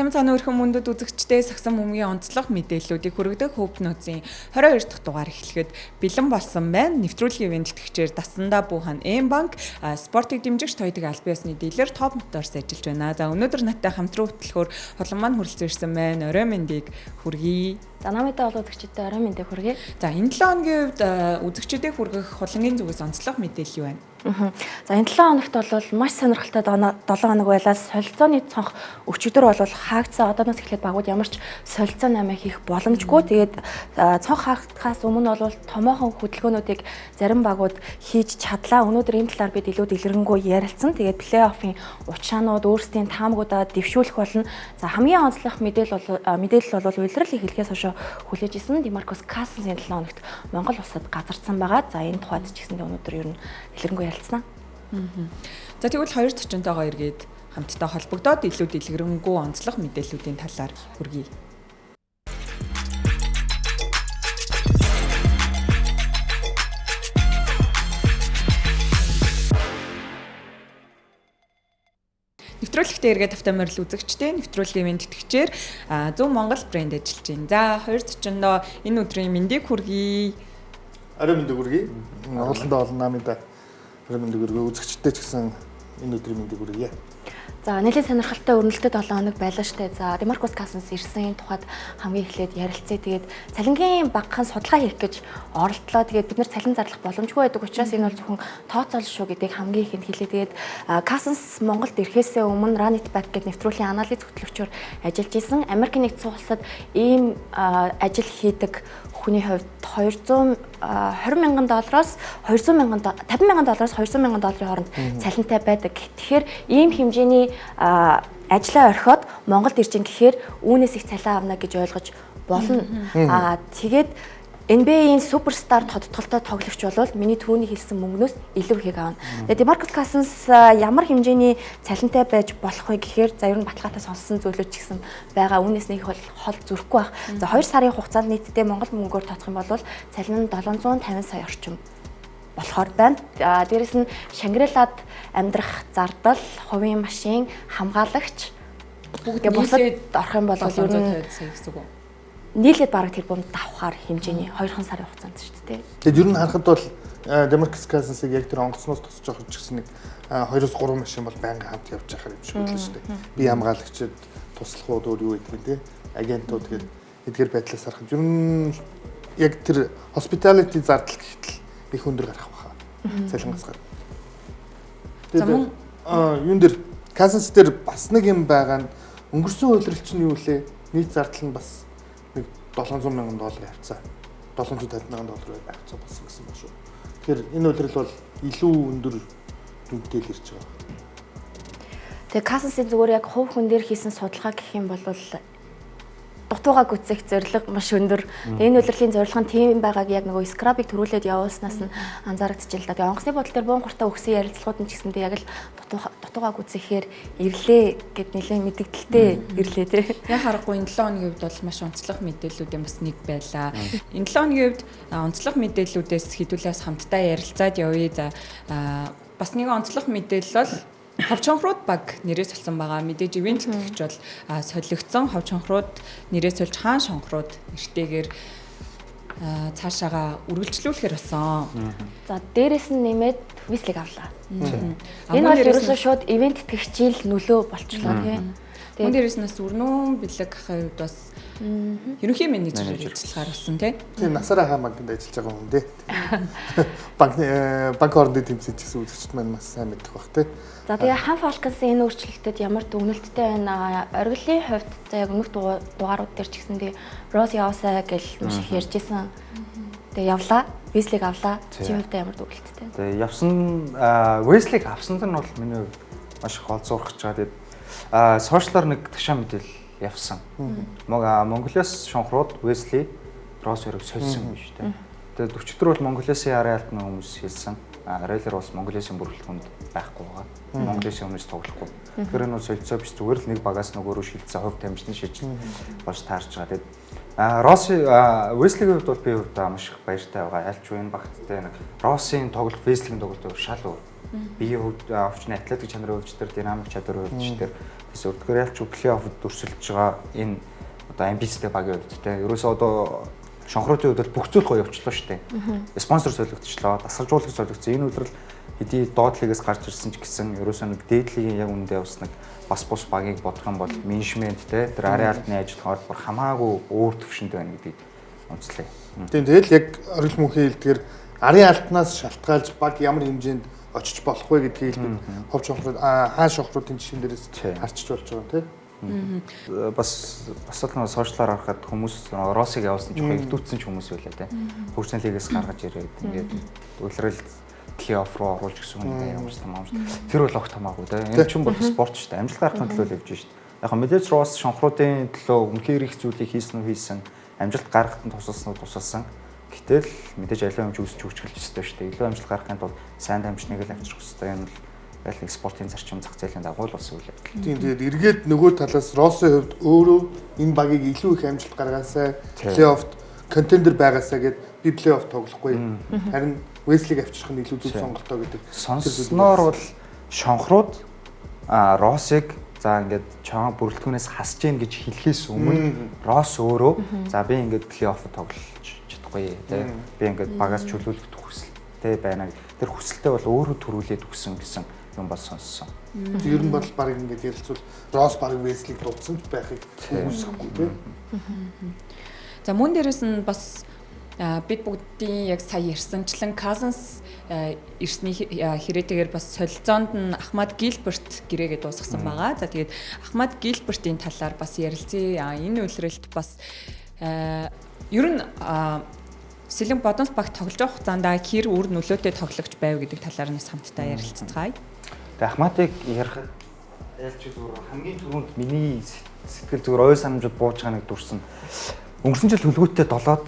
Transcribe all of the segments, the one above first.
Сайн цаана өрхөн мөндөд үзэгчдээ сагсан бөмбөгийн онцлог мэдээллүүдийг хүргэдэг Hope-Notes-ийн 22 дахь дугаар эхлэхэд бэлэн болсон байна. Нэвтрүүлгийн ивент тэтгэгчээр Дасандаа Буухан М-банк спортыг дэмжигч тоёдаг аль биесны дилер Top Motors ажиллаж байна. За өнөөдөр надтай хамтран хөтлөхөөр хулан маань хүрэлцэн ирсэн байна. Орой мэндийг хүргэе. За намайг даавал үзэгчдээ орой мэндийг хүргэе. За энэ 7 хоногийн үед үзэгчдээ хүргэх хулангийн зүгээс онцлог мэдээлэл юу байна? За энэ 7 хоногт бол маш сонирхолтой 7 хоног байлаас солилцооны цонх өчигдөр бол хаагдсан. Одооноос эхлээд багууд ямар ч солилцоо намаа хийх боломжгүй. Тэгээд цонх хаагдахаас өмнө бол томоохон хөдөлгөөнүүдийг зарим багууд хийж чадлаа. Өнөөдөр энэ талаар бид илүү дэлгэрэнгүй ярилцсан. Тэгээд плей-оффын учаанууд өөрсдийн таамагуудаа дэвшүүлэх болно. За хамгийн онцлог мэдээлэл бол улирал эхлэхээс хойш хүлээж исэн Демаркус Кассенсийн 7 хоногт Монгол улсад газардсан байгаа. За энэ тухайд ч гэсэндээ өнөөдөр ер нь дэлгэрэнгүй ярилцсан. За тэгвэл хоёр зочинтойгоо эргээд хамтдаа холбогдоод илүү дэлгэрэнгүй онцлог мэдээллүүдийн талаар хүргэе. Нэвтрүүлэгтээ эргээд автоморил үзэгчтэй нэвтрүүлгийн ивент тэтгэгчээр Зөв Монгол брэнд ажиллаж байна. За хоёр зочиндоо энэ өдрийн мэндийг хүргэе. Орой мэндийг хүргэе. Ууландаа олон намайда орой мэндийг хүргэе. Үзэгчтэй ч гэсэн энэ өдрийн мэндийг хүргэе. За нэлээд сонирхолтой өрнөлтөд 7 хоног байлаа штэ. За Демаркус Кассенс ирсэн тухайд хамгийн эхлээд ярилцъя. Тэгээд цалингийн багахан судалгаа хийх гэж оролдлоо. Тэгээд бид нар цалин зарлах боломжгүй байдаг учраас энэ бол зөвхөн тооцоол шүү гэдгийг хамгийн ихэнд хэлээ. Тэгээд Кассенс Монголд ирэхээс өмнө Ranit Bank гэдэг нэвтрүүлгийн анализ хөтлөгчөөр ажиллаж исэн. Америкийн нэгдсэн улсад ийм ажил хийдэг хүний хувьд $220,000-аас $50,000 $200,000 хооронд цалинтай байдаг. Тэгэхээр ийм хэмжээний ажлаа орхиод Монголд ирж ин гэхээр үүнээс их цалин авна гэж ойлгож болно. Тэгээд NBA-ийн суперстар тодтголтой тоглогч бол миний түрүүний хэлсэн мөнгнөөс илүү ихийг авна. Тэгээд Демаркус Кассенс ямар хэмжээний цалинтай байж болох вэ гэхээр за ер нь баталгаатай сонссон зүйлүүд ч гэсэн байгаа. Үүнээс нэг хол зүрхгүй байх. За 2 сарын хугацаанд нийтдээ Монгол мөнгөөр тооцох юм бол цалин нь 750 сая орчим болохоор байна. Дээрэс нь Шангрилад амьдрах зардал, хувийн машин, хамгаалагч бүгд бусад орох юм бол ер нь нийлээд бараг тэрбум давхаар хэмжээний 2 сарын хугацаанд шүү дээ. Тэгээд ер нь харахад бол Демаркус Кассенсыг яг тэр онгоцноос тусч явах ч гэсэн нэг 2-3 машин бол байнга хамт явж байгаа юм шиг байлаа шүү дээ. Би хамгаалагчид, туслахууд өөр юу гэдэг вэ? Агентууд тэгээд эдгээр байдлаас харахад ер нь яг тэр hospitality зардал гэхтэл их өндөр гарах баха. Цалингаас гадна. Тэгээд юун дээр Кассенс дээр бас нэг юм байгаа нь өнгөрсөн үйлрэлч нь юу лээ? Нийт зардал нь бас $700,000 явцсан. $750,000 байцсан болсон гэсэн ба шүү. Тэгэхээр энэ үйлрэл бол илүү өндөр дүнтэй л ирж байгаа. Тэгээ Кассенсийн зүгээр яг хувь хүн дээр хийсэн судалгаа гэх юм бол дутуугаа гүцэх зорилго маш өндөр. Энэ үйлрэлийн зорилго нь тийм байгааг яг нөгөө скрабыг төрүүлээд явуулснаас нь анзаарэгдчихлээ. Тэгээ онгоцны бодол дээр буунгартай өгсөн ярилцлагууд нь ч гэсэндээ яг л дутуугаа гүцэхээр ирлээ гэд нэлээд мэддэгдэлтэй ирлээ тий. Яг харахгүй энэ 7 хоногийн үед бол маш онцлог мэдээллүүдийн бас нэг байлаа. Энэ 7 хоногийн үед онцлог мэдээллүүдээс хэдүүлээс хамтдаа ярилцаад явъя. За бас нэг онцлог мэдээлэл бол Ховчонхрууд баг нэрээс олсон байгаа. Мэдээж ивент тэтгэгч бол солигдсон Ховчонхрууд нэрээс олж хаан шонхрууд нэртэйгээр цаашаага үргэлжлүүлэхээр болсон. За дээрэс нь нэмээд Вислиг авлаа. Энэ бол ерөөсөө шууд ивент тэтгэгчийн нөлөө болчлоо тийм. Мөн дээрээс нас өрнөн бэлэг ахын үед бас ерөнхий менежерээр ажиллахаар болсон тийм. Тийм насаараа хамаагт ажиллаж байгаа хүн дээ. Банк орны тэмцээч гэсэн үзэгчд маань маш сайн мэддэг бах тийм. За тэгээ Хан Фалконсын энэ өөрчлөлтөд ямар дүгнэлттэй байна? Оргилын хувьд за яг өмнөх дугаарууд дээр ч гэсэндээ Рос яваасаа гэж маш их ярьжсэн. Тэгээ явлаа, Вислиг авлаа. Чи хувьд ямар дүгнэлттэй? Тэгээ явсан Вислиг авсанд нь бол миний хувьд маш их олзуурах гэж байгаа. Тэгээд сошиалар нэг ташаа мэдээлэл явсан. Монголоос шонхрууд Весли Рос хоёрыг сольсон юм шүү дээ. Тэгээд 40 бол Монголоос арай алтны хүмүүс хэлсэн. Рейлер бас Монголоос бүрэлдэхүүнд байхгүй байгаа. Монголоос өмнөөс тоглохгүй. Тэгэхээр энэ бол солилцоо биш зүгээр л нэг багаас нөгөөрөө шилжсэн хувь тамирчны шийдэл болж таарч байгаа. Тэгээд Росси Веслигийн хувьд бол би хувьдаа маш их баяртай байгаа. Ялч энэ багттай нэг Российн тоглолт Веслигийн тоглолтоор шал өөр. Биеийн хувьд овчны атлетик чанарын хувьд төр динамик чадварын хувьд төр тэс өрдгөр ялч плей-оффд дүрсэлж байгаа энэ одоо амбицтай багийн хувьд те ерөөсөө одоо шонхруудын хувьд бүх зүйл гоё явчлаа шүү дээ. Спонсор солигдчихлоо, дасгалжуулагч солигдсон. Энэ үйлрэл хэдий доод лигээс гарч ирсэн ч гэсэн ерөөсөө нэг дээд лигийн яг үндэ бас нэг бас бус багийг бодох юм бол менежмент те тэр арын албаны ажиллагаа бүр хамаагүй өөр төвшөнд байна гэдгийг онцлоо. Тийм тэгэл яг оргил мөнхийн хэлдгээр арын албанаас шалтгаалж баг ямар хэмжээнд очиж болох вэ гэдгийг бид хов шонхрууд хаан шонхруудын жишээн дээрээс харчиж болж байгаа тийм. Бас л сошиалаар харахад хүмүүс Россиг явуулсан ч хөвдүүцсэн ч хүмүүс байлаа те. Хөгжлийн лигээс гаргаж ирээд ингээд үйлрэл плей-офф руу оруулж гисэн хүн ямар ч юм аамш. Тэр бол огт хамаагүй те. Энэ ч юм бол спорт шүү дээ. Амжилт гаргахын төлөө л явж шүү дээ. Яг мэдээж Росс шонхруудын төлөө үнэхээр их зүйлийг хийсэн. Амжилт гаргахад нь тусалсан. Гэтэл мэдээж аливаа юмч үүсч хөгжих ёстой шүү дээ. Илүү амжилт гаргахын тулд сайн дамжныг л авчрах ёстой. Энэ л яг спортын зарчим зах зээлийн дагуу л бас үйл явдал. Тийм тэгээд эргээд нөгөө талаас Россын хувьд өөрөө энэ багийг илүү их амжилт гаргаасаа плей-оффт контендер байгаасаа гэд би плей-офф тоглохгүй. Харин Веслиг авчрах нь илүү зөв сонголтоо гэдэг. Сонсноор бол шонхрууд Россыг за ингээд чаан бүрэлдэхүүнээс хасж гин гэж хэлэхээс өмнө Росс өөрөө за би ингээд плей-офф тоглож чадахгүй тий. Би ингээд багаас чөлөөлөх хүсэлтэй байна. Тэр хүсэлтэй бол өөрөө төрүүлээд өгсөн гэсэн юм бол сонссон. Ер нь бол баг ингээд ярилцвал Росс баг Веслиг дуудсан байхыг үүсэхгүй тий. За мөн дээрээс нь бас бид бүгдийн яг сая ярьсанчлан Cousins ирсний хэрэгтэйгээр бас солилцоонд нь Ахмад Гилберт гэрээгээ дуусгасан байгаа. За тэгээд Ахмад Гилбертийн талаар бас ярилцъя. Энэ үйлрэлт бас ер нь Сэлэн Бодонс баг тоглож байгаа хугацаанд хэр үр нөлөөтэй тоглогч байв гэдэг талаар нь хамтдаа ярилцгаая. Тэгээд Ахмадыг ярихад ялч зүгээр хамгийн түрүүнд миний сэтгэл зүгээр ой санамжууд бууж байгаа нэг дүрсэн. Өнгөрсөн жил хөлгүүттэй 7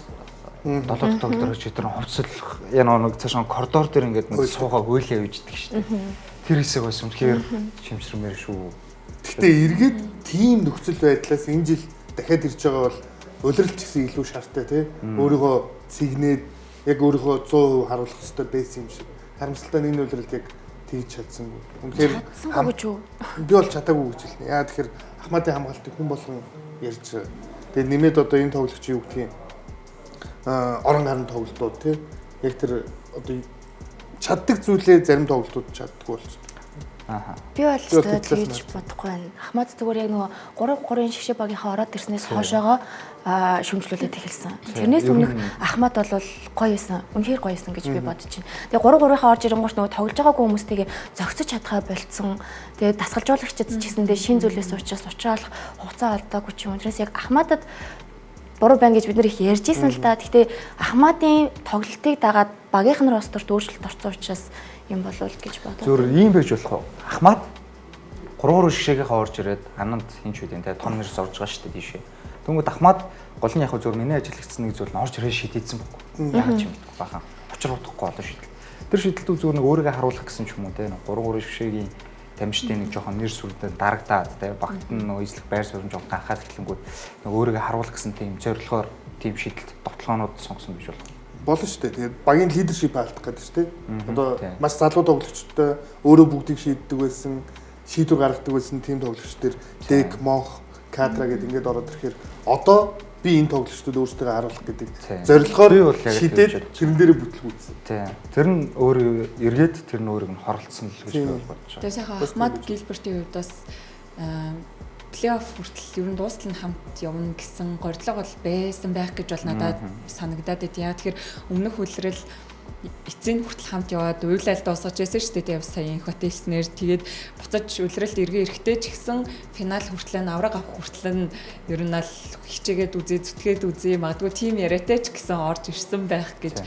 тоглолтоор читрэн хувцлах яа нэг цаашаа коридор дээр ингээд нэг суугаа хөөлөө явждаг шүү дээ. Тэр хэсэг бас үнэхээр шимшрэмээр шүү. Гэхдээ эргээд тийм нөхцөл байдлаас энэ жил дахиад ирж байгаа бол улиралч гэсэн илүү шаардтай тий. Өөрийгөө цэгнээд яг өөрийгөө 100% харуулах хэрэгтэй байсан юм шиг. Харамсалтай энэ улиралд яг тэгж чадсангүй. Үнэхээр чадсангүй ч юу. Би бол чадаагүй гэж хэлнэ. Яа тэгэхээр Ахмадын хамгаалтыг хүн болгон ярьж байгаа. Тэгээд нэмээд одоо энэ тоглогчийн юу гэх юм орон гарын тоглолтууд тий яг тэр одоо чаддаг зүйлээ зарим тоглолтууд чаддаггүй болчихсон. Би бол тэгж бодохгүй байна. Ахмад зүгээр яг нөгөө 3-3-ын шгшээ багийнхаа ороод ирснээс хойшоогоо шөмжлүүлээд эхэлсэн. Тэрнээс өмнөх Ахмад бол гоё байсан. Үнэхээр гоё байсан гэж би бодож байна. Тэгээ 3-3-ийнхаа орж ирэнгүүт нөгөө тоглож байгаагүй хүмүүстэйгээ зөгсөж чадхаа болцсон. Тэгээ дасгалжуулагчид ч гэсэндээ шин зүйлээс уучралах хугацаа алдаагүй ч юм. Тэрнээс яг Ахмадад буруу байна гэж бид нэр их ярьж исэн л да. Гэхдээ Ахмадын тоглолтыг дагаад багийнх нь росторт өөрчлөлт орсон учраас юм болов гэж бодож. Зөвхөн ийм байж болох уу? Ахмад 3 шгшээгийнхаа орж ирээд ананд хинч үдэн те том нэрс орж байгаа шүү дээ тийшээ. Тэнгүүд Ахмад гол нь яг зөвхөн миний ажиллагдсан нэг зүйл нь орж ирээд шийдээдсэн байхгүй. Яг ч юм бэ бахан. Учруулахгүй болоо шийдэл. Тэр шийдэлтүүд зөвхөн нэг өөрийгөө харуулах гэсэн ч юм уу те 3 шгшээгийн тамирчдын нэг жоохон нэр сүрдэн дарагдаад те багт нь нөгөө эзлэх байр суурь жоохон ганхаад эхлэнгүүд нэг өөрийгөө харуулах гэсэн тийм зорилгоор тийм шийдэлт тогтолгоонууд сонгосон гэж байна. Болно шүү дээ. Тэгээд багийн лидершип алдах гэдэг шүү дээ. Одоо маш залуу тоглогчтой өөрөө бүгдийг шийддэг байсан, шийдвэр гаргадаг байсан тийм тоглогчдэр Дек, Монх, Кадра гэдэг ингээд ороод ирэхээр одоо би энэ тоглогчдод өөрсдөө харуулах гэдэг зорилгоор шийдээд тэрэн дээрээ бүтлгүүлсэн. Тийм. Тэр нь өөрөө эргээд тэр нь өөрийг нь хоролцсон л гэж бодож байна. Тэгээ сайхан Ахмад Гилбертийн хувьд бас плей-офф хүртэл ер нь дуустал нь хамт явна гэсэн горилго бол байсан байх гэж бол надад санагдаад байт. Яа тэгэхээр өмнөх үлрэл эцсийн хүртэл хамт яваад уйлал дуусгаж байсан шүү дээ. Сая инх хотелснэр тэгээд буцаж үлрэлт эргээ эрэхтэй ч гэсэн финал хүртэл нь авраг авах хүртэл нь ер нь л хичээгээд үзээ зүтгээд үзээ магадгүй тим яриатай ч гэсэн орж ирсэн байх гэж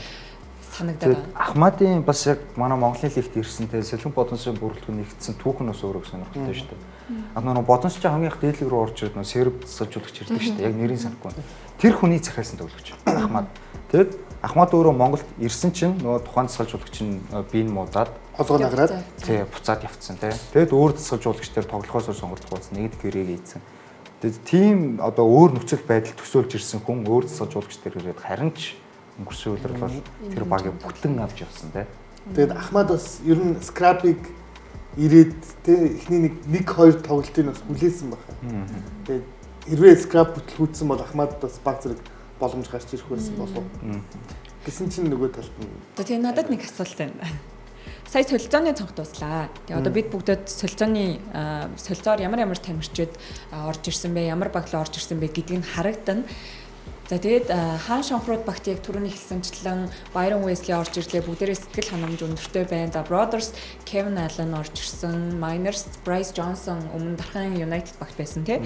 санагдаад байна. Ахмадын бас яг манай Монголын лигт ирсэнтэй Сэлэн Бодонсын бүрэлдэхүүн нэгдсэн түүхэн бас өөрөө сонирхолтой шүү дээ. Нөгөө Бодонс ч хамгийн их дээдлэг рүү орж ирээд нөгөө серб засалжуулагч ирдэг шүү дээ. Яг нэрийн санахгүй. Тэр хүний захиалсан тоглогч Ахмад. Тэгэд Ахмад өөрөө Монголд ирсэн чинь нөгөө тухайн засалжуулагч нь биеийн муудаад холгоо награад тий буцаад явцсан тий. Тэгэд өөр засалжуулагч дээр тоглохоос сонголт болсон нэгд гэрээгээ ийдсэн. Тэгэд тийм одоо өөр нөхцөл байдал төсөөлж ирсэн хүн өөр засалжуулагч дээр ирээд харин ч өнгөрсөн үйлрэл бол тэр багийг бүтэн авч явсан тий. Тэгээд Ахмад бас ер нь скрапыг ирээд тэ эхний нэг хоёр тоглолтыг бас хүлээсэн байна. Тэгээд хэрвээ скрап бүтлгүүцсэн бол Ахмад бас баг зэрэг боломж гарч ирэх байсан болов. Гэсэн чинь нөгөө талд нь. Тэгээ надад нэг асуулт байна. Сая солилцооны цонх дуслаа. Тэгээ одоо бид бүгдд солилцоор ямар тамирчид орж ирсэн бэ, ямар баглаа орж ирсэн бэ гэдгийг харагдана. За тэгээд хаан шонхрууд багт яг түрүүний хэлсэнчлэн Byron Wesley орж ирлээ. Бүгдээрээ сэтгэл ханамж өндөртэй байна. За Brothers Kevin Allen орж ирсэн. Miners Bryce Johnson өмнө дархан United багт байсан тий.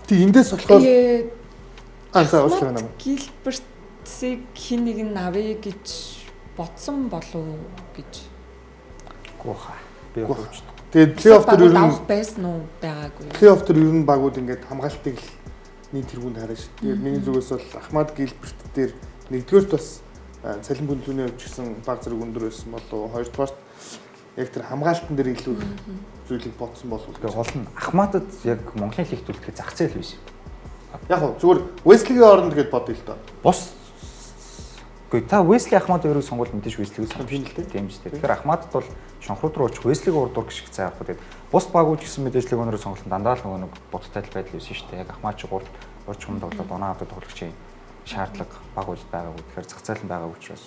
Тэг эндээс болохоор уучлаарай намайг. Gilbert-ийг хин нэг нь авъя гэж бодсон болов гэж. Гуйха. Би бодож. Тэгээд плей-офф дээр ер нь авах байсан уу байгаагүй. Плей-офф дээр ер нь багууд ингээд хамгаалтыг л нийт тэргуунд хараа шүү. Тэгээд миний зүгээс бол Ахмад Гилберт дээр нэгдүгээрт бас цалин бүлтүүний хувьд ч гэсэн баг зэрэг өндөр байсан болов. Хоёрдугаарт яг тэр хамгаалтан дээр илүү зүйлийг бодсон болов. Тэгээ гол нь Ахмадад яг Монголын лигт үлдэхэд зах зээл биш. Яг гоо зүгээр Wesley-гийн оронд гээд бодъё л доо. Бус үгүй та Wesley Ахмад хоёрыг сонгуул мэдээж Wesley-г сонгож байна л дээ. Тийм ч тийм. Тэгэхээр Ахмадд бол шонхрууд руу очих Wesley-г урдуур гიშг цай авах гэдэг. Бус багууд ч гэсэн мэдээж лиг өнөрөө сонголтод дандаа л нөгөө нэг будтай л байдал байсан шүү дээ. Яг Ахмад ч урд чум тоглоод унаа авдаг тоглогчийн шаардлага багууд байгаагүй. Тэгэхээр зах зээл нь байгаа учраас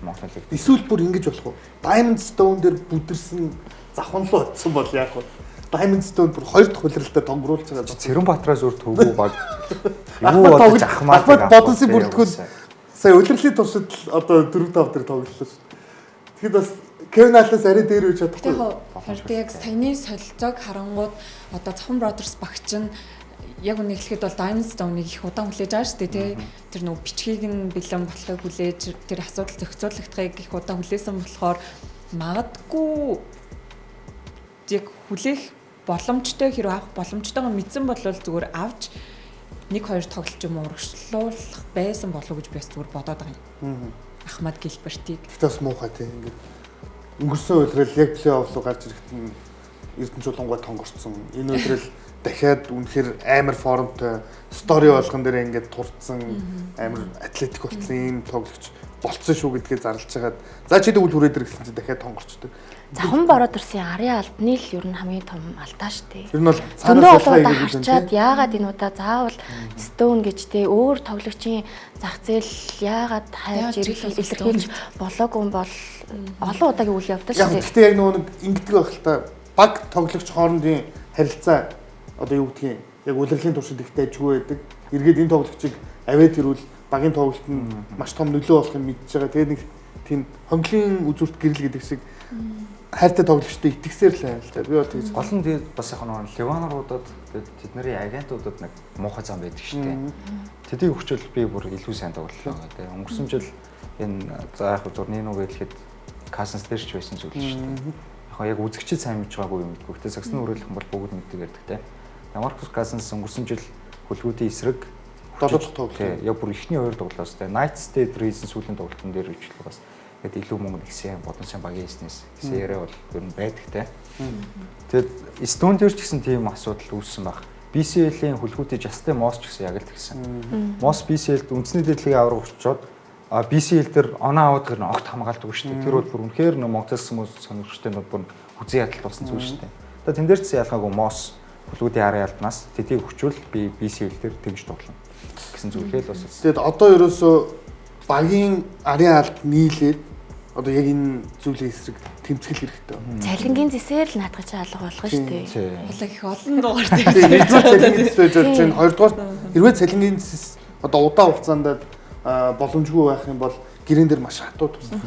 Монголын лиг. Эсвэл бүр ингэж болох уу? Diamond Stone дээр бүдэрсэн завханлуу утсан бол яах вэ? Diamond Stone бүр хоёр дахь хулиралтай тонгруулж байгаа. Цэрэнбаатараас өөр төвгүй баг. Юу бодож Ахмадыг бодсон бүрдгүүл сая улирлын туршид одоо 4-5 дээр тоглолоо шүү. Тэгэхэд бас Kevin Allen-аас арай дээр үеж чадахгүй. Тэгэхээр яг саяны солилцоог харангууд одоо Цохон Brothers багч нь яг үнэ хэлэхэд бол Diamond Stone-ыг их удаан хүлээж байгаа шүү дээ тий. Тэр нөгөө бичгийг нь бэлэн болохыг хүлээж тэр асуудал зохицуулагдахыг их удаан хүлээсэн болохоор магадгүй яг хүлээх боломжтой хэрэг авах боломжтойгоо мэдсэн бол зүгээр авч 1-2 тоглолт юм урагшлуулах байсан болов уу гэж би бас зүгээр бодоод байгаа юм. Ахмад Гилбертийг. Тэгтээ бас муухай тийм ингээд өнгөрсөн үеэрэл яг плей-офф руу гарч ирэхэд нь Эрдэнэ чулуунгаа тонгорцсон. Энэ үеэрэл дахиад үнэхээр амар формтой стори болгон дээр ингээд турцсан амар атлетик болсон ийм тоглогч болцсон шүү гэдгээ зарлж хагаад за чи тэгвэл хүрээд ир гэсэн чинь дахиад тонгорчдөг. Цохон Brothers-ийн арын алдны л ер нь хамгийн том алдаа шүү дээ. Ер нь бол цаанаас удаа харчаад яагаад энэ удаа заавал Stone гэж те өөр тоглогчийн зах зээл яагаад хайж илэрхийлж болоогүй юм бол олон удаагийн үйл явдал шүү дээ. Гэхдээ яг нөгөө нэг ингэдэг байх л та баг тоглогч хоорондын харилцаа одоо юу гэдгийг яг улирлын туршид их дайжгүй байдаг. Эргээд энэ тоглогчийг авээд ирвэл багийн тоглолтод маш том нөлөө болох юм мэдж байгаа. Тэгээд нэг тийм хонглын үзүүрт гэрэл гэдэг шиг хайртай тоглогчтой итгэсээр л байна л та. Би бол тэгж гол нь тэгээд бас яг нэг Ливаноруудад тэгээд тэдний агентуудад нэг муухай зам байдаг шүү дээ. Тэдний хүчил би бүр илүү сайн тоглолоо гэдэг. Өнгөрсөн жил энэ за яг зурны нүг хэлэхэд Кассенс дээр ч байсан зүйл шүү дээ. Яг үзэгчид сайн мэдж байгаагүй юм гэдэггүй. Гэтэ сагсны үрэлэх бол бүгд мэддэг байдаг те. Маркус Кассенс өнгөрсөн жил хөлгүүдийн эсрэг 7 дахь тоглолт. Яг бүр ихний 2 тоглолоос те. Knights дээр Reason сүүлийн тоглолтын дээр ижлэх бас тэгээд илүү мөнгө нэгсэн бодон сайн багийн эснээс гэсэн яриа бол ер нь байдаг те. Тэгээд Stone дээр ч гэсэн тийм асуудал үүссэн баг. BCL-ийн хөлгүүдийн Justin Moss ч гэсэн яг л тэгсэн. Moss BCL-д үндэсний дэдлэгийн авраг очоод BCL дээр оноо аваад гэрн огт хамгаалдаг шүү дээ. Тэр бол бүр үнэхээр Монголс хүмүүс сонирхолтой нь бүр хүзээ ядалт болсон зүйл шүү дээ. Тэгээд тэн дээр ч ялгаагүй Moss хөлгүүдийн арын алднаас тэдийг хүчүүл би BCL дээр тэгж тоглоно гэсэн зүйлээ л бас. Тэгээд одоо ерөөсөө багийн арын алд нийлээд одоо яг энэ зүйлийн эсрэг тэмцэл хэрэгтэй. Цалингийн зэсээр л наадгаж алга болгоо шүү дээ. Улаг их олон дугаартай. Нэгдүгээр цалингийн зэс байж чинь хоёрдугаар хэрвээ цалингийн зэс одоо удаан хугацаанд боломжгүй байх юм бол гэрэн дээр маш хатуу тусна.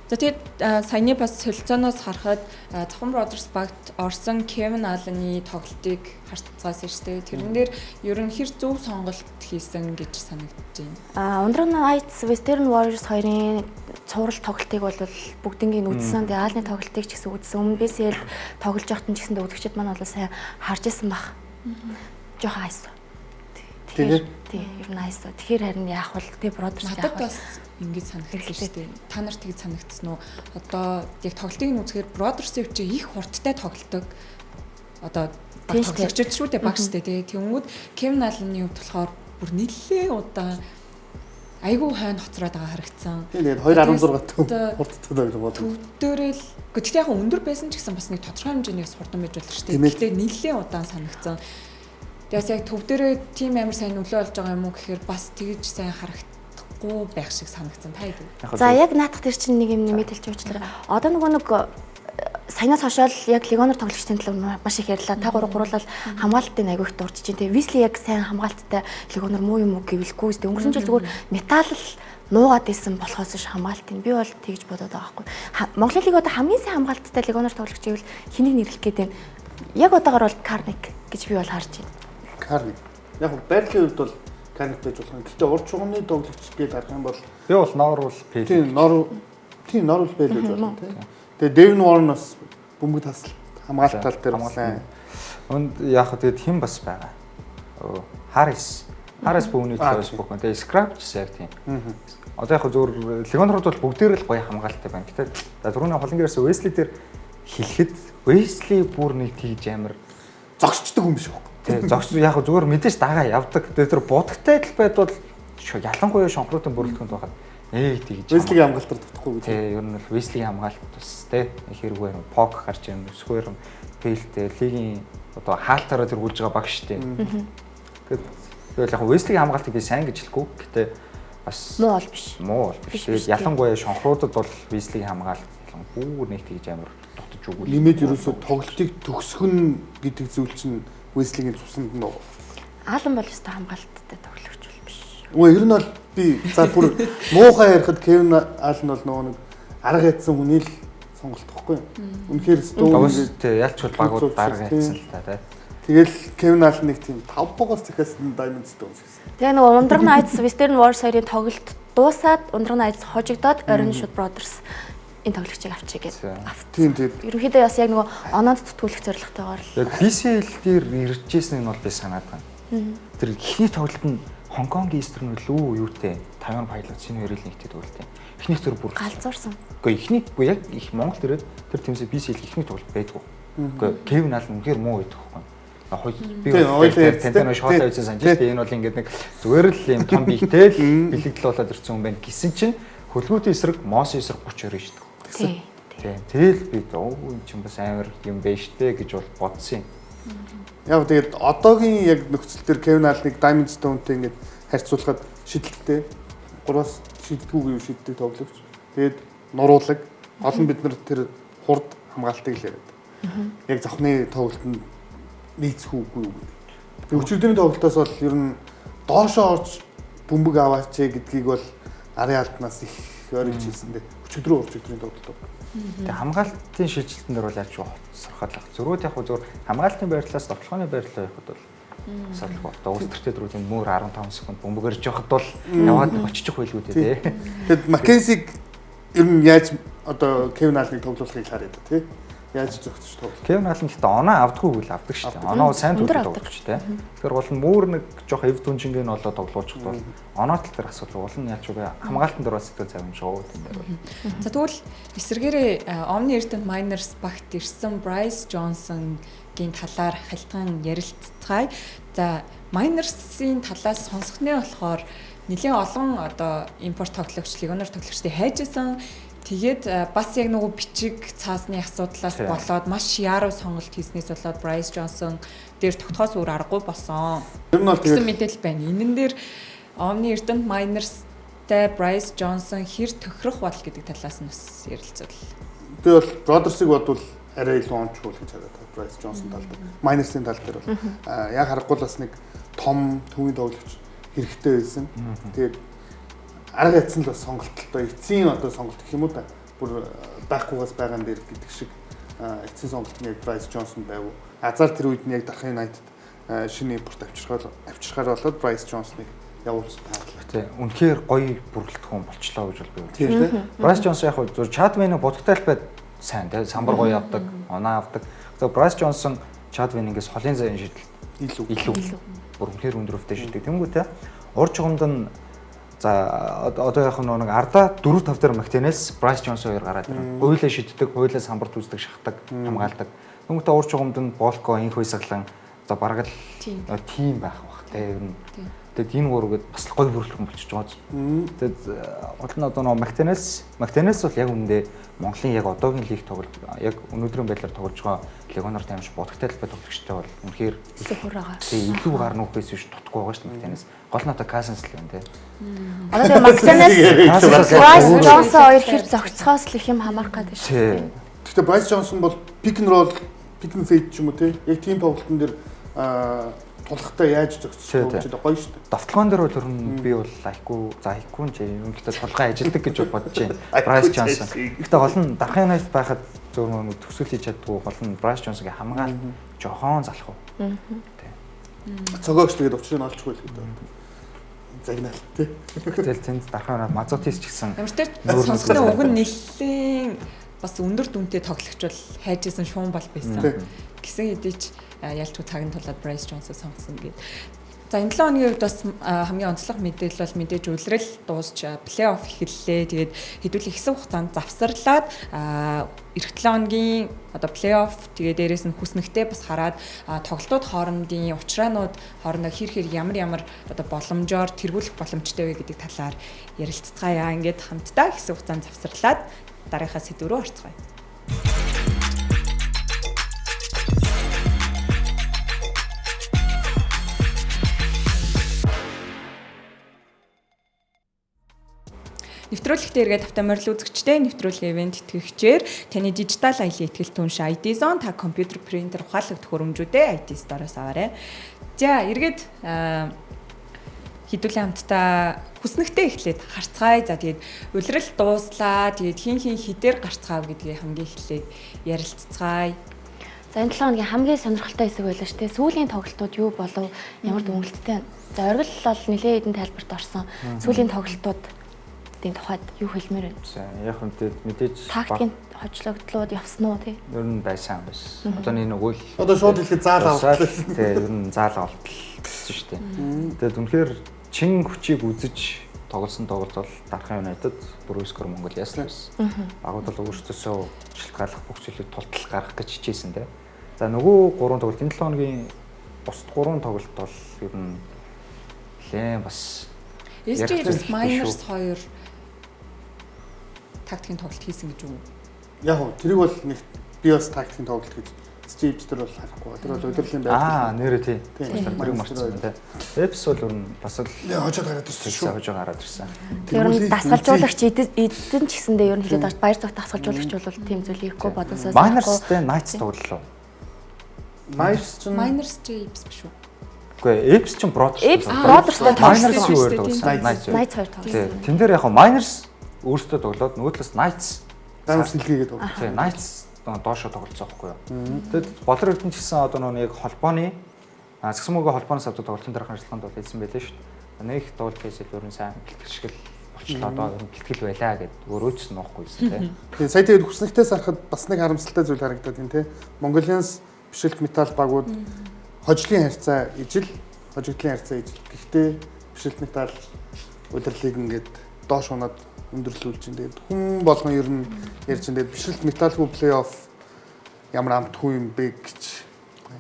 За тэгээд саяны бас солилцооноос харахад Цохон Brothers багт орсон Kevin Allen-ы тоглолтыг харцгаасан шүү дээ. Тэрэн дээр ер нь хэр зөв сонголт хийсэн гэж санагдаж байна. Ундран Knights Western Warriors хоёрын цуврал тоглолтыг бол бүгднийг үзсэн. Тэгээд Allen-ы тоглолтыг ч гэсэн үзсэн. Өмнө BCL тоглож байхад ч гэсэн үзэгчид маань бол сайн харж исэн баг. Жохон хайсан. Тэгэхээр ер нь хайсан. Тэгэхээр харин яах вэ? Тэгээд Brothers надад бас ингэж санагдсан шүү дээ. Та нарт тэгж санагдсан уу? Одоо яг тоглолтыг нь үзэхээр Brothers-ийн хүчээ их хурдтай тоглодог. Одоо баг тоглогчд шүү дээ, баг шүү дээ. Тэнгүүд Kevin Allen-ийн хувьд болохоор бүр нэлээд удаан айгүй хойно хоцроод байгаа харагдсан. Тэгээд 2.16 хурдтай байх болов. Төвдөрөл гэхдээ яг өндөр байсан ч гэсэн бас нэг тодорхой хэмжээний хурдан байж болох шүү дээ. Гэхдээ нэлээд удаан санагдсан. Тэгээс яг төвдөрөө тийм амар сайн нөлөө болж байгаа юм уу гэхээр бас тэгж сайн харагдахгүй байх шиг санагдсан. Та хэд. За яг наадах тэр чинь нэг юм нэмээд хэлж явуучлаа. Одоо нэг саянаас хойшоо яг легоноор тоглогчдын төлөө маш их ярьлаа. Та гурав гуруулал хамгаалтын аягүй их дурдж чинь. Тэгээ Висли яг сайн хамгаалттай легоноор муу юм уу гэвэлгүй үстэй. Өнгөрсөн жил зүгээр металл нуугаад исэн болохоос ш хамгаалтын би бол тэгж бодоод байгаа байхгүй. Монголын лиг одоо хамгийн сайн хамгаалттай легоноор тоглогч гэвэл хэнийг нэрлэх гээд байна? Яг одоогоор бол Карник гэж би бол харж байна. Карник. Яг байрлалын хувьд бол Карник байж болох юм. Гэхдээ урд чугамны тоглогч гэж харах юм бол би бол Норвул Пэл. Тийм Норвул Пэл гэж болно тийм. Тэгээ Дэвин Уорн бас бөмбөг тасал хамгаалт тал дээр сайн. Өнд яг тэгээд хэн бас байгаа. Харрис бүүний Facebook нь тэгээ Scrap ч яг тийм. Одоо яг зөвөр легонорууд бол бүгдээр л гоё хамгаалтай байна. Гэтэ түрүүний холонгоос Wesley дээр хэлэхэд Wesley бүр нэг тийж амар зогсчдөг юм биш үү? Тэгээ зогс яг зөвөр мэдээж дагаа явдаг. Тэгээ тэр будагтай л байдвал ялангуяа шонхруудын бүрэлдэхүүнд байхад тэгж Wesley-ийн хамгаалтаар тутахгүй үү? Тий, ер нь бол Wesley-ийн хамгаалт бас тий хэрвээ Pog гарч ирнэ, Square Pale-тэй лигийн одоо хаалтаараа тэргүүлж байгаа баг штэ. Тэгээд яг Wesley-ийн хамгаалтыг би сайн гэж хэлэхгүй. Гэтэ бас муу бол биш. Тэгээд ялангуяа шонхруудад бол Wesley-ийн хамгаалт бүр нэг тэгж амар дутаж өгвөл. Нэмээд ерөөсөө тоглолтыг төгсгөн гэдэг зүйл чинь Wesley-ийн цуснд нь Аалан бол өстой хамгаалттай тоглогч бол биш. Ер нь бол би за бүр муухай ярихад Кевин Аалан бол нөгөө нэг арга ядсан хүний л сонголт байхгүй юу? Үнэхээр Стоун ялч бол багууд дарга ядсан л та тий. Тэгэл Кевин Аалан нэг тийм 5 богоос захиасан Diamond Stones гэсэн. Тэгээ нөгөө Ундраг Knights Western Wars хоёрын тоглолт дуусаад Ундраг Knights хожигдоод Orange Shoot Brothers энэ тоглогчийг авчиг гэдэг. Тийм. Ерөнхийдөө бас яг нөгөө оноонд тутгуулах зорилготойгоор л. Яг BCL дээр ирж ирсэн нь бол би санаад байна. Тэр ихний тоглолт нь Хонконгийн Eastern лүү юутэй Taiwan Pilots энэ хоёрыг нэгтэй тоглолт юм. Эхнийх тэр бүр галзуурсан. Гэхдээ эхнийх яг их Монгол ирээд тэр тэмцээ BCL ихний тоглолт байдгүй. Гэхдээ Kevin Allen үнэхээр муу байдаг байхгүй. Би тэнтэн шоолоо хийсэн санаж тийм энэ бол ингээд нэг зүгээр л юм том биетэй л бэлэгдэл болоод ирсэн юм байна гэсэн чинь хөлгүүтийн эсрэг Мосын эсрэг 32 шүү дээ. Тийм. Тэгэл би энэ чинь бас амар юм байж тээ гэж бол бодсон юм. Яг тэгээд одоогийн яг нөхцөл төр Kevin Allen-ыг Diamond Stone-тэй ингээд харьцуулахад шидэлттэй 3-аас шиддэггүй юу шиддэг тоглогч. Тэгээд нуруулаг олон бид нар тэр хурд хамгаалтыг л яриад. Яг завхны тоглолтод нийцэхүүгүй юу гэдэг. Өчигдрийн тоглолтоос бол ер нь доошоо орж бөмбөг аваач гэдгийг бол арын алднаас их ойролж хэлсэн дээ. Өчигдрийн тоглолт. Тэгээ хамгаалтын шилжилтэн дээр бол яаж сурахад л зөрүүд яг зөв хамгаалтын байрлалаас тоглохооны байрлал явахад бол асуудал байна. Өстертэй дөрүүдийн мөр 15 секунд бөмбөгөрж явахад бол яваад болчих байлгүй дээ. Тэгэд Маккенсиг ер нь яаж одоо Kevin Allen-ыг тоглуулахыг хараад тий. Яаж зөгцөж тоглох. Kevin Allen гэхдээ оноо авдаггүй л авдаг шүү дээ. Оноо сайн тоглож тий. Тэгэхээр бол мөр нэг жоох эв дүнжингээ нь олоо тоглуулчихд бол оноо тал дээр асуудал болно. Яаж вэ? Хамгаалтан дээр бас сэтгэл зав юм шүү дээ. За тэгвэл эсвэргээрээ Omni Earth Miners багт ирсэн Bryce Johnson-гийн талаар хальтгаан ярилцгаая. За Miners-ийн талаас сонсох нь болохоор нэлээд олон одоо импорт тоглогч, легонор тоглогчдыг хайжсэн. Тэгээд бас яг нөгөө бичиг цаасны асуудлаас болоод маш яруу сонголт хийснээс болоод Bryce Johnson дээр тогтхоос өөр аргагүй болсон. Ер нь бол тэгээд мэдээлэл байна. Энэн дээр Omni Earth Miners-тай Bryce Johnson хэр тохирох бодол гэдэг талаас нь бас ярилцвал. Би бол Brothers-ыг бодвол арай илүү онцгой гэж хараад байна. Bryce Johnson тал дээр. Miners-ийн тал дээр бол яг харахгүй бас нэг том төвийн тоглогч хэрэгтэй байсан. Тэгээд арга ятсан л бас сонголттой эцсийн одоо сонголт гэх юм уу та бүр байхгүйгээс байгаан дээр гэдэг шиг эцсийн сонголт нь яг Bryce Johnson байв. Азар тэр үед нь яг Dark Knight шинэ импорт авчирхаар болоод Bryce Johnson-ыг явуулж таарлаа. Тий. Үнэхээр гоё бүрэлдэхүүн болчлоо гэж би үзсэн. Bryce Johnson яг зөв Chadwin-ийн бодогтой л байд сайн тий. Самбар гоё авдаг, оноо авдаг. Тэгээ Bryce Johnson Chadwin-ингээс холын зайн шидэл илүү бүр үнэхээр өндөрөвтэй шидэг. Тэнгүүтээ урд чугамд нь за одоо яг нэг ардаа 4-5 дээр Мактенес, Bryce Johnson хоёр гараад ирнэ. Хуйлаа шиддэг, хуйлаа самбарт үздэг, шахдаг, хамгаалдаг. Тэнгүүтээ урд чугамд нь Болко, инх хүйсаглан за бараг л тим байх бах тий. Ер нь Тэгээд энэ гурвгээд бас л гоё бүрэлдэхүүн болчихж байгаа. Тэгээд гол нь одоо нөгөө Мартинес бол яг үүндээ Монголын яг одоогийн лиг тоглож яг өнөөдрийн байдлаар тоглож байгаа легионер таймш бодогтой талбай тоглогчтой бол үнэхээр зөвхөр байгаа. Тэгээ илүү гар нүхээс биш дутхгүй байгаа шүү дээ Мартинес. Гол нь одоо Касенс л байна те. Одоо тэгээ Мартинес Брайс Джонсон хоёр хэр зогцохоос л их юм хамаарах гэдэг шүү дээ. Гэхдээ Брайс Джонсон бол pick and roll, pick and fade ч юм уу те. Яг тийм тоглолтын дээр тулахтай яаж зогсчих вэ гэдэг гоё шүү дээ. Давталгаан дээр бол би бол айхгүй ч юм гэхдээ толгой ажилдаг гэж бодож байна. Брайс Джонсон. Гэхдээ гол нь дарахын найз байхад зөвхөн төгсгөл хийж чаддгүй гол нь Брайс Джонсонгийн хамгаалалт жохон залах уу. Цогоогч тэгээд учрыг нь олчихгүй л гэдэг. Загнаалт тий. Тэгэл тэнд дарахын найз Мазутис ч гэсэн ямар ч тэр сонсохны уг нь нэлээд бас өндөр дүнтэй тоглогч бол хайжсэн шуун бол байсан. Гэсэн хэдий ч ялчгүй цагийн тулаад Брайс Джонсон сонгосон гээд. За энэ 7 хоногийн үед бас хамгийн онцлог мэдээлэл бол мэдээж үлрэл дуусч плей-офф эхэллээ. Тэгээд хэдүүлээ хэсэг хугацаанд завсарлаад эх 7 хоногийн одоо плей-офф тэгээд дээрээс нь хүснэгтэй бас хараад тоглолтууд хоорондын учраанууд хоорондоо хэр ямар одоо боломжоор тэргүүлэх боломжтой вэ гэдэг талаар ярилцгаая. Ингээд хамтдаа хэсэг хугацаанд завсарлаад дараагийнхаа сэдв рүү орцгоё. Нэвтрүүлэгтээ эргээд автоморил үзэгчтэй нэвтрүүлгийн ивент итгэгчээр таны дижитал аялын ихтгэл түнш ID Zone та компьютер принтер ухаалагдах хөрөмжүүдээ IT Store-оос аваарай. За эргээд хэдүүлээ хамтдаа хүснэгтэй эхлээд харцгаая. За тэгээд улирал дууслаа. Тэгээд хин хідээр гарцгаав гэдгийг хамгийн эхлээд ярилцгаая. За энэ 7 хоногийн хамгийн сонирхолтой хэсэг байлаа шүү дээ. Сүүлийн тоглолтууд юу болов? Ямар дүнэлттэй. За оргил бол нэлээд хэдэн тайлбарт орсон. Сүүлийн тоглолтууд тухайд юу хэлмээр байна? За яг үнэхээр мэдээж тактикийн хожлогдлууд явсан уу тий? Ер нь байсан. Одоо нэг өгөөл. Одоо шууд хэлэхэд заал авах. Тий, ер нь заал авалт гэсэн шүү дээ. Тэгээд үнэхээр чин хүчийг үзэж тоглосон тоглолт бол Дархан United, Брюскер Монгол яасан байсан. Багууд бол өөрсдөөсөө шилтгаалах бүх зүйлийг тултал гаргах гэж хичээсэн тий. За нөгөө 3 тоглолт энэ 7 хоногийн бусд 3 тоглолт бол ер нь лээ бас SJS Miners 2 тактикийн тоглолт хийсэн гэж үү? Яг уу тэрийг бол нэг би бас тактикийн тоглолт гэж Chiefs дээр бол харахгүй. Тэр бол удирдлын байдлаар. Нэрээ тий. Тэрийг марцсан тий. Эпс бол ер нь бас л хожоод гараад ирсэн шүү. Хожоод гараад ирсэн. Тэр нь дасгалжуулагч эдэн ч гэсэндээ ер нь хэлээд байгаа баяр зүгт дасгалжуулагч бол тийм зүйл хийхгүй бодосоос. Miners-тэй Knights тоглолоо. Miners ч Eps биш үү? Үгүй Eps ч Brothers. Brothers-тэй Miners юу вэ? Knights хоёр тоглосон. Тэн дээр яг Miners өөрсдөө тоглоод нөгөө талаас Knights Knights хэлгээд тоглоо. Тийм Knights доошо тоглолцсон байхгүй юу. Тэгэд болор эрдэнэ ч гэсэн одоо нэг холбооны Саксмогийн холбооноос авдаг тоглолтын дараахан ажиллагаанд бол хэлсэн байлээ шүү дээ. Нэг тоглолт хийсэл ер нь сайн бэлтгэл болчлоо одоо ер нь бэлтгэл байлаа гэд өөрөөч нь нуухгүй юм тийм. Тэгээ сая тэгээд хүснэгтээс харахад бас нэг харамсалтай зүйл харагдаад байна тийм. Mongolians бишэлт металл багууд хожлын харьцаа ижил, хожигдлын харьцаа ижил. Гэхдээ бишэлт металл удирлыг ингээд доош унаад өндөрлүүлж байна. Тэгээд хүн болгон ер нь ярьж байна. Бишэлт металлгүй плей-офф ямар амтгүй юм бэ гэж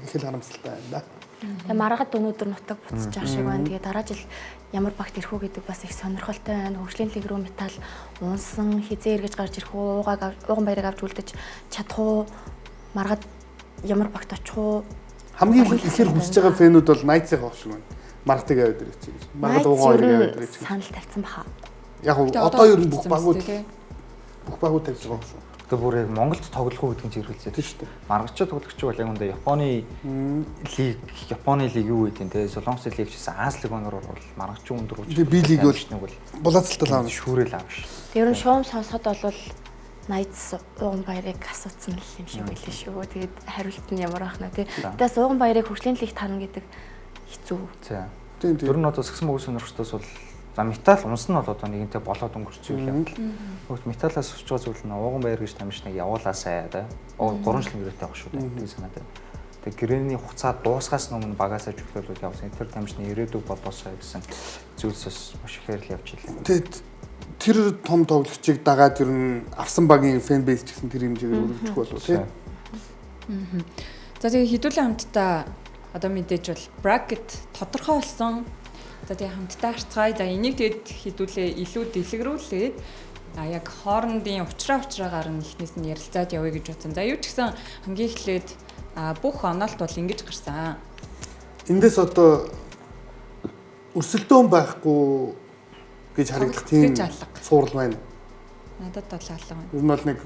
их л харамсалтай байна да. Тэгээ маргаад өнөөдөр нутаг буцаж байгаа шиг байна. Тэгээ дараа жил ямар багт ирэх үү гэдэг бас их сонирхолтой байна. Хөгжлийн лиг рүү металл унсан хизээ эргэж гарч ирэх үү, ууган баярыг авч үлдэж чадах уу, маргаад ямар багт очих уу. Хамгийн ихээр хүсэж байгаа фэнүүд бол Knights-ийн хоох шиг байна. Маргатыг аваад ирэх чинь. Маргад ууган баярыг аваад ирэх чинь. Санал тавьсан баха. Яг одоо ер нь бүх багууд тавьж байгаа шүү. Тэгээ бүр яг Монголд тоглох уу гэдэг нь зэрэглэжээ тийм шүү дээ. Маргачаа тоглогч бол яг үндэ Японы лиг юу гэдэг нь те Солонгос лиг гэсэн Аз лиг өнөр бол маргачаа өндөр үуч. Би лиг бол булаацалтай аав шүүрэл аав ш. Ер нь шуум сонсоход бол Knights ууган баярыг асуусан юм шиг байлээ шүү. Тэгээд хариулт нь ямар ах нь те. Тэгээс ууган баярыг хөгжлийн лигт харна гэдэг хэцүү. Тийм. Ер нь одоо Саксмогийн сонирхтоос бол за металл унс нь бол одоо нэгэнтээ болоод өнгөрсөн юм явдал. Хөөс металлаас өсч байгаа зүйл нь ууган баяр гэж тамирч нэг явуулаасай да. 3 жил гэрээтэй байх шүү дээ. Тийм санаад байна. Тэгээ гэрээний хугацаа дуусгаас өмнө багасаа жүхлүүлвэл явсан. Тэр тамирчны ирээдүг болоосай гэсэн зүйлсээс маш ихээр л явж илээ. Тэгээд тэр том тоглогчийг дагаад ер нь авсан багийн фэн бейс ч гэсэн тэр хэмжээгээр өргөжих болов тийм. За тэгээ хэдүүлээ хамтдаа одоо мэдээж бол bracket тодорхой болсон За тэгээ хамтдаа харцгаая. За энийг тэгэд хэдүүлээ илүү дэлгэрүүлээд яг хоорондын учраагаар нь эхнээс нь ярилцаад явъя гэж бодсон. За юу ч гэсэн хамгийн эхлээд бүх онолт бол ингэж гарсан. Эндээс одоо өрсөлдөөн байхгүй гэж харагдах тийм суурал байна. Надад бол алга байна. Ер нь бол нэг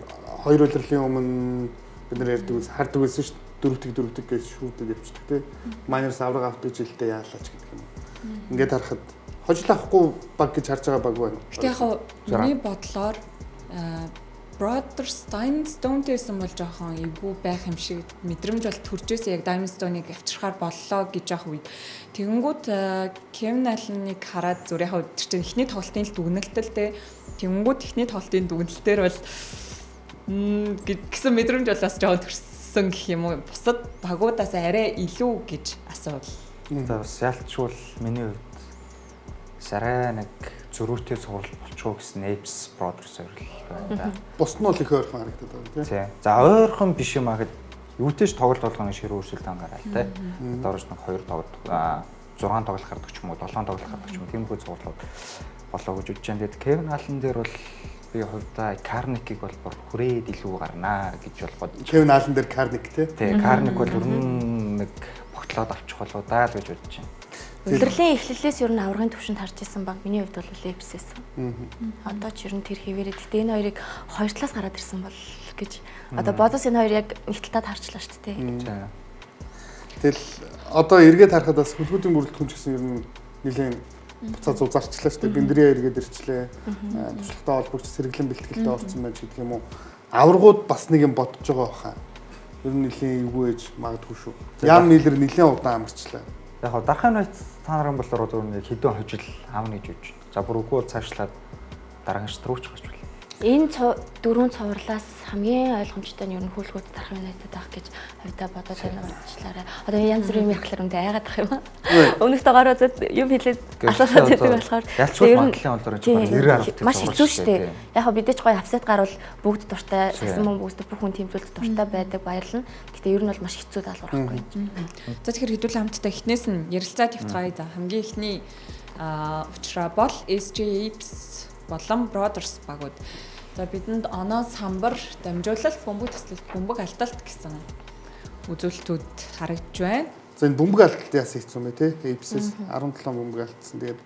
2 удирлын өмнө бид нэр ярьдаг ус хардаг байсан шүү дээ. Дөрөвдөг гэж шүүдэд явчихдаг тий. Майнерс авраг авдаг жилдээ яалаач гэдэг юм. Ингээд харахад хожил авахгүй баг гэж харж байгаа баг байна. Гэтэ яг миний бодлоор Brothers Diamond Stone-тэйсэн бол жоохон эвгүй байх юм шиг мэдрэмж бол төржөөсөө яг Diamond Stone-ыг авчирхаар боллоо гэж яах үед. Тэгэнгүүт Kevin Allen-ыг хараад зүр яг тэр чинь эхний тоглолтын л дүгнэлтэлтэй. Тэгэнгүүт эхний тоглолтын дүгнэлтээр бол гэсэн мэдрэмж бол бас жоохон төрсөн гэх юм уу. Бусад багуудаас арай илүү гэж асуувал. За бас ялчгүй миний хувьд сарай нэг зөрүүтэй сурал болчихоо гэсэн Apes Brothers байна да. Бусд нь бол их ойрхон харагдаад байна тий. За ойрхон биш юм аа гэд юутэйч тоглолт болгоны ширүү өрсөлд ангараа л тий. Доорч нэг 2 тоглолт 6 тоглолт гардаг ч юм уу 7 тоглолт гардаг ч юм уу тиймэрхүү зурлууд болоо гэж үзэж байна. Тэгээд Kevin Allen дээр бол би хувьдаа Carnick-ийг бол бүр хүрээд илүү гарнаа гэж бол бодож. Kevin Allen дээр Carnick тий. Тий, Carnick бол ер нь нэг багтлаад авчих болоо даа л гэж бодож байна. Удирлын эхлэлээс ер нь аврагын төвшөнд харж исэн баг миний хувьд бол Apes байсан. Одоо ч ер нь тэр хэвээрээ гэхдээ энэ хоёрыг хоёр талаас гараад ирсэн бол гэж одоо бодос энэ хоёр яг нэг талаад харчлаа шүү дээ. Тэгэл одоо эргээд харахад бас хөлгүүдийн бүрэлдэхүүн ч гэсэн ер нь нэлээд буцаа зузаарчлаа шүү дээ. Биндрийн эргээд ирчлээ. Туршлагатай холбогч сэргэлэн бэлтгэлтэй орсон байж гэдэг юм уу. Аврагууд бас нэг юм бодож байгаа баха. Ер нь нэлээд эвгүй ээж магадгүй шүү. Яам Миллер нэлээд удаан амарчлаа. Яг хаа дарахын үед та нарын болоор зөв нэг хэдэн хожил аавна гэж үж. За бүр үгүй бол цаашлаад дараагийн шат руу ч гарч байна. Энэ дөрвөн цувралаас хамгийн ойлгомжтой нь ер нь хөлгүүд дарахын найдад байх гэж хувьдаа бодоод байна уучлаарай. Одоо янз бүрийн мэрхлэр үндэ айгаад ах юм аа. Өмнөх дугаар үзээд юм хэлээд асуусаад байдаг болохоор ялчгүй магадлалын олоор ч маш хэцүү шүү дээ. Яг хаа бидэж гоё апсет гарвал бүгд дуртай, сасан мөн бүгд бүх хүн тэмцүүлд дуртай байдаг баярлна. Гэтэ ер нь бол маш хэцүү даалгавар байхгүй. За тэгэхээр хэдүүлээ хамтдаа эхнээс нь ярилцаад явцгаая. За хамгийн эхний учраа бол SJ Apes болон Brothers багууд. За бидэнд оноо самбар дамжуулалт бөмбөг таслалт бөмбөг алдалт гэсэн үзүүлэлтүүд харагдж байна. За энэ бөмбөг алдалт яасан хэцүү мэ те Apes-с 17 бөмбөг алдсан. Тэгээд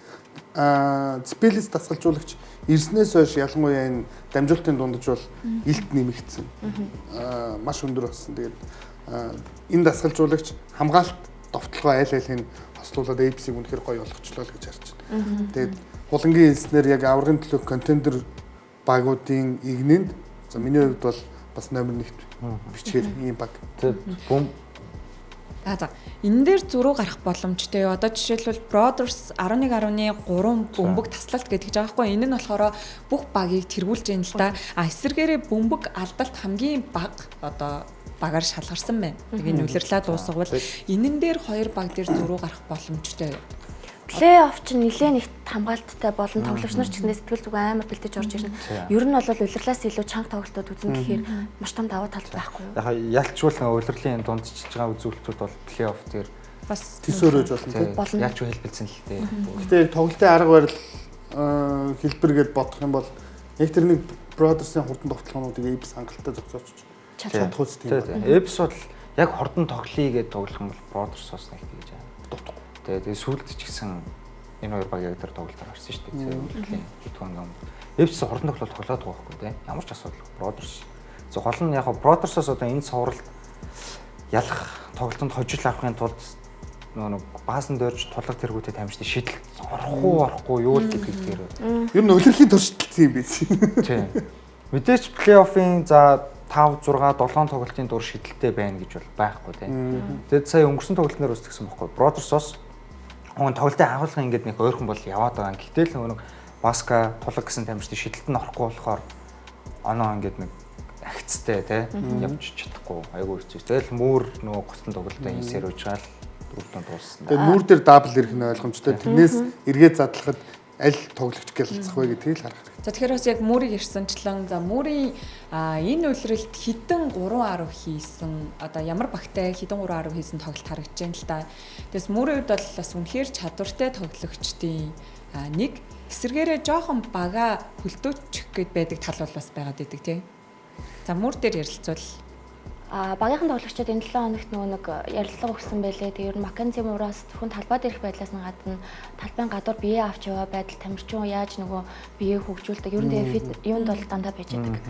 Spells дасгалжуулагч ирснээс хойш ялангуяа энэ дамжуулалтын дундаж бол илт нэмэгдсэн. Маш өндөр болсон. Тэгээд энэ дасгалжуулагч хамгаалалт довтлогоо айл айлын хослуулаад Apes-ийг үнэхээр гоё болгочлоо л гэж харж байна. Тэгээд хулангийн хэлснээр яг аврагын төлөөх контендер багуудын игнэнд за миний хувьд бол бас номер 1-т бичгээр ийм баг. За энэ дээр зураг гарах боломжтой. Одоо жишээлбэл Brothers 11.3 бөмбөг таслалт гэдэг ч байгаа хгүй. Энэ нь болохоор бүх багийг тэргүүлж яана л да. Эсвэргээрээ бөмбөг алдалт хамгийн бага одоо багаар шалгарсан байна. Тэгээ нүлэрлээ дуусгавал энэн дээр хоёр баг дээр зураг гарах боломжтой. Плей-офф ч нэлээд их хамгаалттай болон тоглогч нар ч гэсэн сэтгэл зүгэн амар бэлдэж орж ирнэ. Ер нь бол улирлаас илүү чанга тоглолтууд үзэн гэхээр маш том даваа тал байхгүй юу? Яг ялчгүй улирлын дундчилж байгаа үзүүлэлтүүд бол плей-офф дээр бас төсөөрөж болно. Ялчгүй хэлбэлцэн л дээ. Гэтэ яг тоглолтын арга барил хэлбэр гэж бодох юм бол яг тэр нэг Brothers-ийн хурдан тоглоомнуудыг Apes хангалттай зохицооч чадах үст тийм байна. Apes бол яг хурдан тоглоё гэж тоглох юм бол Brothers бас нэг гэж байна. Тэгээд сүүлд ч гэсэн энэ хоёр баг яг тэр тоглолтоор гарсан шүү дээ. Үлрэлийн хэдхэн ном. Apes хурдан тоглолт тоглоод байгаа байхгүй тийм. Ямар ч асуудал Brothers. Зөв гол нь яг Brothers-аас одоо энэ цувралд ялах тоглолтод хожил авахын тулд нэг баасан дөрж тулга тэргүүтэй тамирчдын шийдэл орохгүй юу л гэдэг дээр. Ер нь улирлын туршилт юм байсан. Тийм. Мэдээч плей-оффын за 5 6 7 тоглолтын дур шидэлтэй байна гэж бол байхгүй тийм. Тэгээд сая өнгөрсөн тоглолтноор үздэгсэн байхгүй. Brothers-оос он тоглолтын агуулгын ингээд нэг ойрхон бол яваад байгаа. Гэтэл нэг Баска тулаг гэсэн тамирчдын шидэлт нь орохгүй болохоор оноо ингээд нэг агцтай тийм явж чадахгүй. Айгуу хэцүү. Тэгэл мөр нөгөө гуцсан тоглолтын инсээр уужгаал үрдэн дууссан. Тэгээд мөр дээр дабл ирэх нь ойлгомжтой. Тэрнээс эргээд задлахад аль тоглогч гялцах вэ гэдгийг л харах хэрэгтэй. За тэгэхээр бас яг Мөрийг ирсэнчлэн за Мөрийн энэ үйлрэлт хідэн 3-10 хийсэн одоо ямар багтай хідэн 3-10 хийсэн тоглолт харагдаж байна л да. Тэгээс Мөрийн үед бол бас үнэхээр чадвартай тоглогчдын нэг эсэргээрээ жоохон бага хөлдөөчих гээд байдаг тал бол бас байгаад идэг тийм. За Мөр дээр ярилцвал багийнхан тоглогчдод энэ 7 хоногт нөгөө нэг ярилцлага өгсөн байлээ. Тэгээ ер нь Маккензи Мураас зөвхөн талбай дээрх байдлаас нь гадна талбайн гадуур бие авч яваа байдал тамирчин яаж нөгөө биеэ хөгжүүлдэг. Ер нь тэгээ юунд бол дандаа байж байдаг.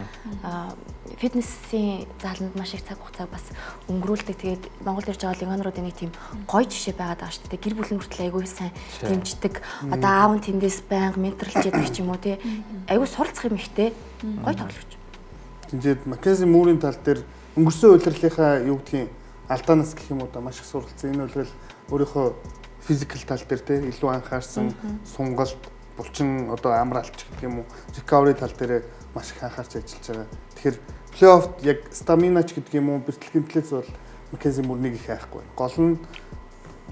Фитнесийн зааланд маш их цаг хугацааг бас өнгөрүүлдэг. Тэгээд Монгол ирж байгаа легионеруудын нэг тийм гоё жишээ байгаад байгаа шүү дээ. Гэр бүлийн хүртэл айгүй сайн дэмждэг. Одоо аав нь тэндээс байнга менторлж яадаг ч юм уу тий. Айгүй суралцах юм ихтэй гоё тоглогч. Тэгээд Маккензи Мурийн тал дээр өнгөрсөн удирлынхаа юу гэдгийг алдаанаас гэх юм уу да маш их суралцсан. Энэ бол өөрийнхөө физикал тал дээр те илүү анхаарсан, сунгалт, булчин одоо амраалч гэх юм уу, recovery тал дээр маш их анхаарч ажиллаж байгаа. Тэгэхээр плей-оффт яг стаминач гэдэг юм уу, бэртэл гэмтлээс бол Маккензи Мурнийг их хайхгүй. Гол нь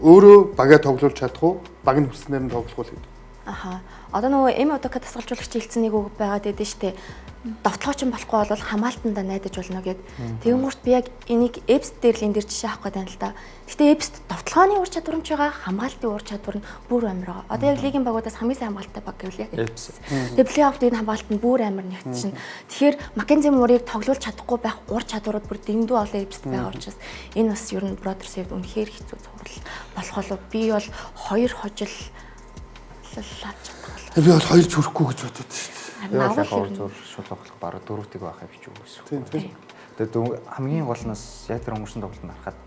өөрөө багаа тоглуулж чадах уу, баг нь хүснээр нь тоглох уу гэдэг. Аха. Одоо нөгөө МОДК тасгалжуулагч хэлсэн нэг үг байгаад байдсан шүү дээ. Довтлооч нь болохгүй бол хамаалтандаа найдаж болно гэд. Тэгэнгүүт би яг энийг эпст дээр л энэ дэр жишээ авах гэдэг юм л да. Гэтэ эпст довтлооны ур чадвар нь ч байгаа, хамгаалтын ур чадвар нь бүр амар байгаа. Одоо яг лигийн багуудаас хамгийн сайн хамгаалтай баг гэвэл яг эпст. Тэгээ плей-офф дээр хамгаалт нь бүр амар нэгтшин. Тэгэхээр Маккензи Мурийг тоглуулж чадахгүй байх ур чадварууд бүр дэндүү олон эпст байгаа учраас энэ бас ер нь Бродерсэд үнэхээр хэцүү цуврал болох болов. Би бол 2 хожил би бол 2 ч хүрэхгүй гэж бодод шүү дээ. Яг зур шууд тоглох бараг 4-ийг байх юм биш үү. Тийм. Тэгээд хамгийн гол нь яг тэр өнгөрсөн тоглолтод харахад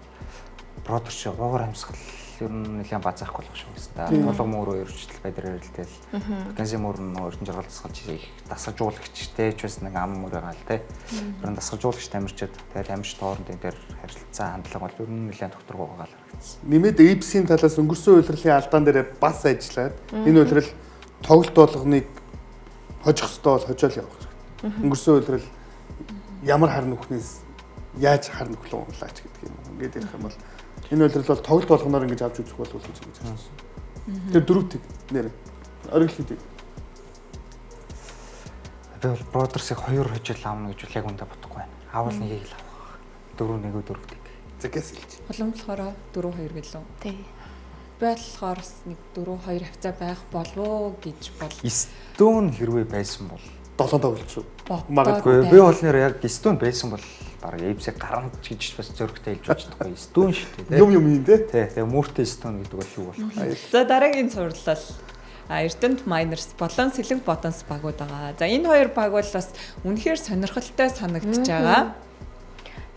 Бродерч гуур амьсгал ер нь нэлээд базаахгүй болох шиг байна. Тулга мөрөө өрчлөл байдраар хэлтэл Маккензи Мөр нь өртөн жаргал дасгалж их дасгалжуулагчтэй ч бас нэг ам мөр байгаа л те. Ер нь дасгалжуулагч тамирчид тэгээд амжилт хоорондын дээр харилцаа хандлага бол ер нь нэлээд докторгүй байгаа л харагдсан. Нэмээд эйпсийн талаас өнгөрсөн удирлын алдаан дээр бас ажиллаад энэ удирал тоглолт болгоныг хожих ёстой бол хожоол явах хэрэгтэй. Өнгөрсөн удирал ямар хар нүхнээс яаж хар нүхлөө унлаач гэдэг юм. Ингээд ярих юм бол энэ удирал бол тоглолт болгоноор ингэж авч үзэх болов уу гэж байна. Тэр дөрөвтөг нэр оргил хийдэг. Би бол Бродерсыг 2 хожил аавна гэж яг үндэ бодохгүй байна. Аавал нэгийг л авах. 4-1 дөрөвтөг. Загас хэлж. Улам болохоор 4-2 гэлөө. Тий. Болохоор нэг 4-2 хавцаа байх болов гэж бол. Стон хэрвээ байсан бол 7 тоглолт шүү. Магадгүй би бол нэр яг Стон байсан бол баг эйпсэг гарамж гэж бас зөрөгтэй хэлж бодчихдоггүй. Стон шүү дээ. Юм юм те. Тий. Тэгээ мөртэй Стон гэдэг бол юу болох вэ? За дараагийн цувралал Эрдэнэт Майнерс болон Сэлэнг Бодонс багууд байгаа. За энэ хоёр баг бол бас үнэхээр сонирхолтой санагдаж байгаа.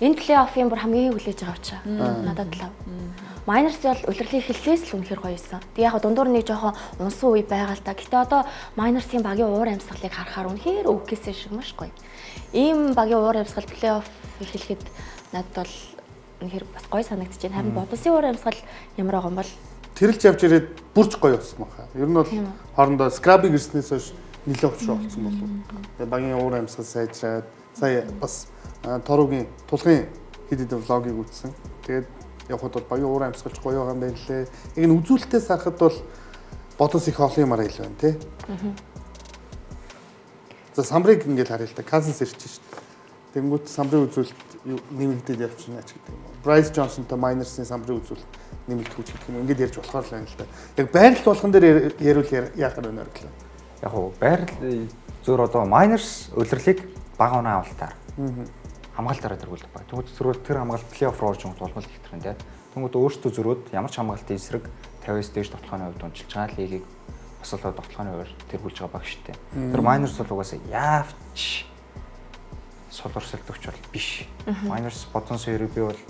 Энэ плей-оффын бүр хамгийн хүлээж байгаа учраас надад л. Майнерс бол улирлын эхлэлээс л үнэхээр гоё исэн. Тэг яг дундуур нэг жоохон унсан үе байгаа л та. Гэтэ одоо Майнерсийн багийн уур амьсгалыг харахаар үнэхээр өвгөөсөө шиг маш гоё. Ийм багийн уур амьсгал плей-офф эхлэхэд надад бол үнэхээр бас гоё санагдаж байна. Харин Бодонсын уур амьсгал ямар байгаа юм бол тэрэлж явж ирээд бүрч гоё болсон баха. Ер нь бол хоорондоо скрабыг ирснээс хойш нэлээд очроо болсон болов. Тэгээ багийн уур амьсгал сайжраад сая бас Торугийн тулгын хэд хэдэн влогийг үзсэн. Тэгээд явхад бол багийн уур амьсгалч гоё байгаа юм байна лээ. Яг нь үзүүлэлтээс харахад бол Бодонс их олон юмараа ил байна тий. За самбрыг ингээд харъя л та. Казанс ирж шít. Тэнгүүт самбрын үзүүлэлт нэмэгдээд явчихна ч гэдэг юм. Брайс Джонсонтой Майнерсийн самбрын үзүүлэлт нэмэгдэх гэдэг юм. Ингээд ярьж болохоор л байна л да. Яг байрлал болгон дээр ярил яахаар байна гэхлээ. Яг уу байрлал зөөр одоо Майнерс улирлыг бага оноо авалтаар хамгаалтаараа тэргүүлдэг баг. Тэгвэл тэр хамгаалт плей-офф руу орж болмол гэх юм тийм. Тэгвэл өөрсдөө зөрөөд ямар ч хамгаалтын эсрэг 50-аас дээш тоглохын хувьд унчилж байгаа лигийг бас л тоглохын хувьд тэргүүлж байгаа баг штэ. Тэр Майнерс бол угаасаа яавч солорсолдогч бол биш. Майнерс Бодонс хоёрыг би бол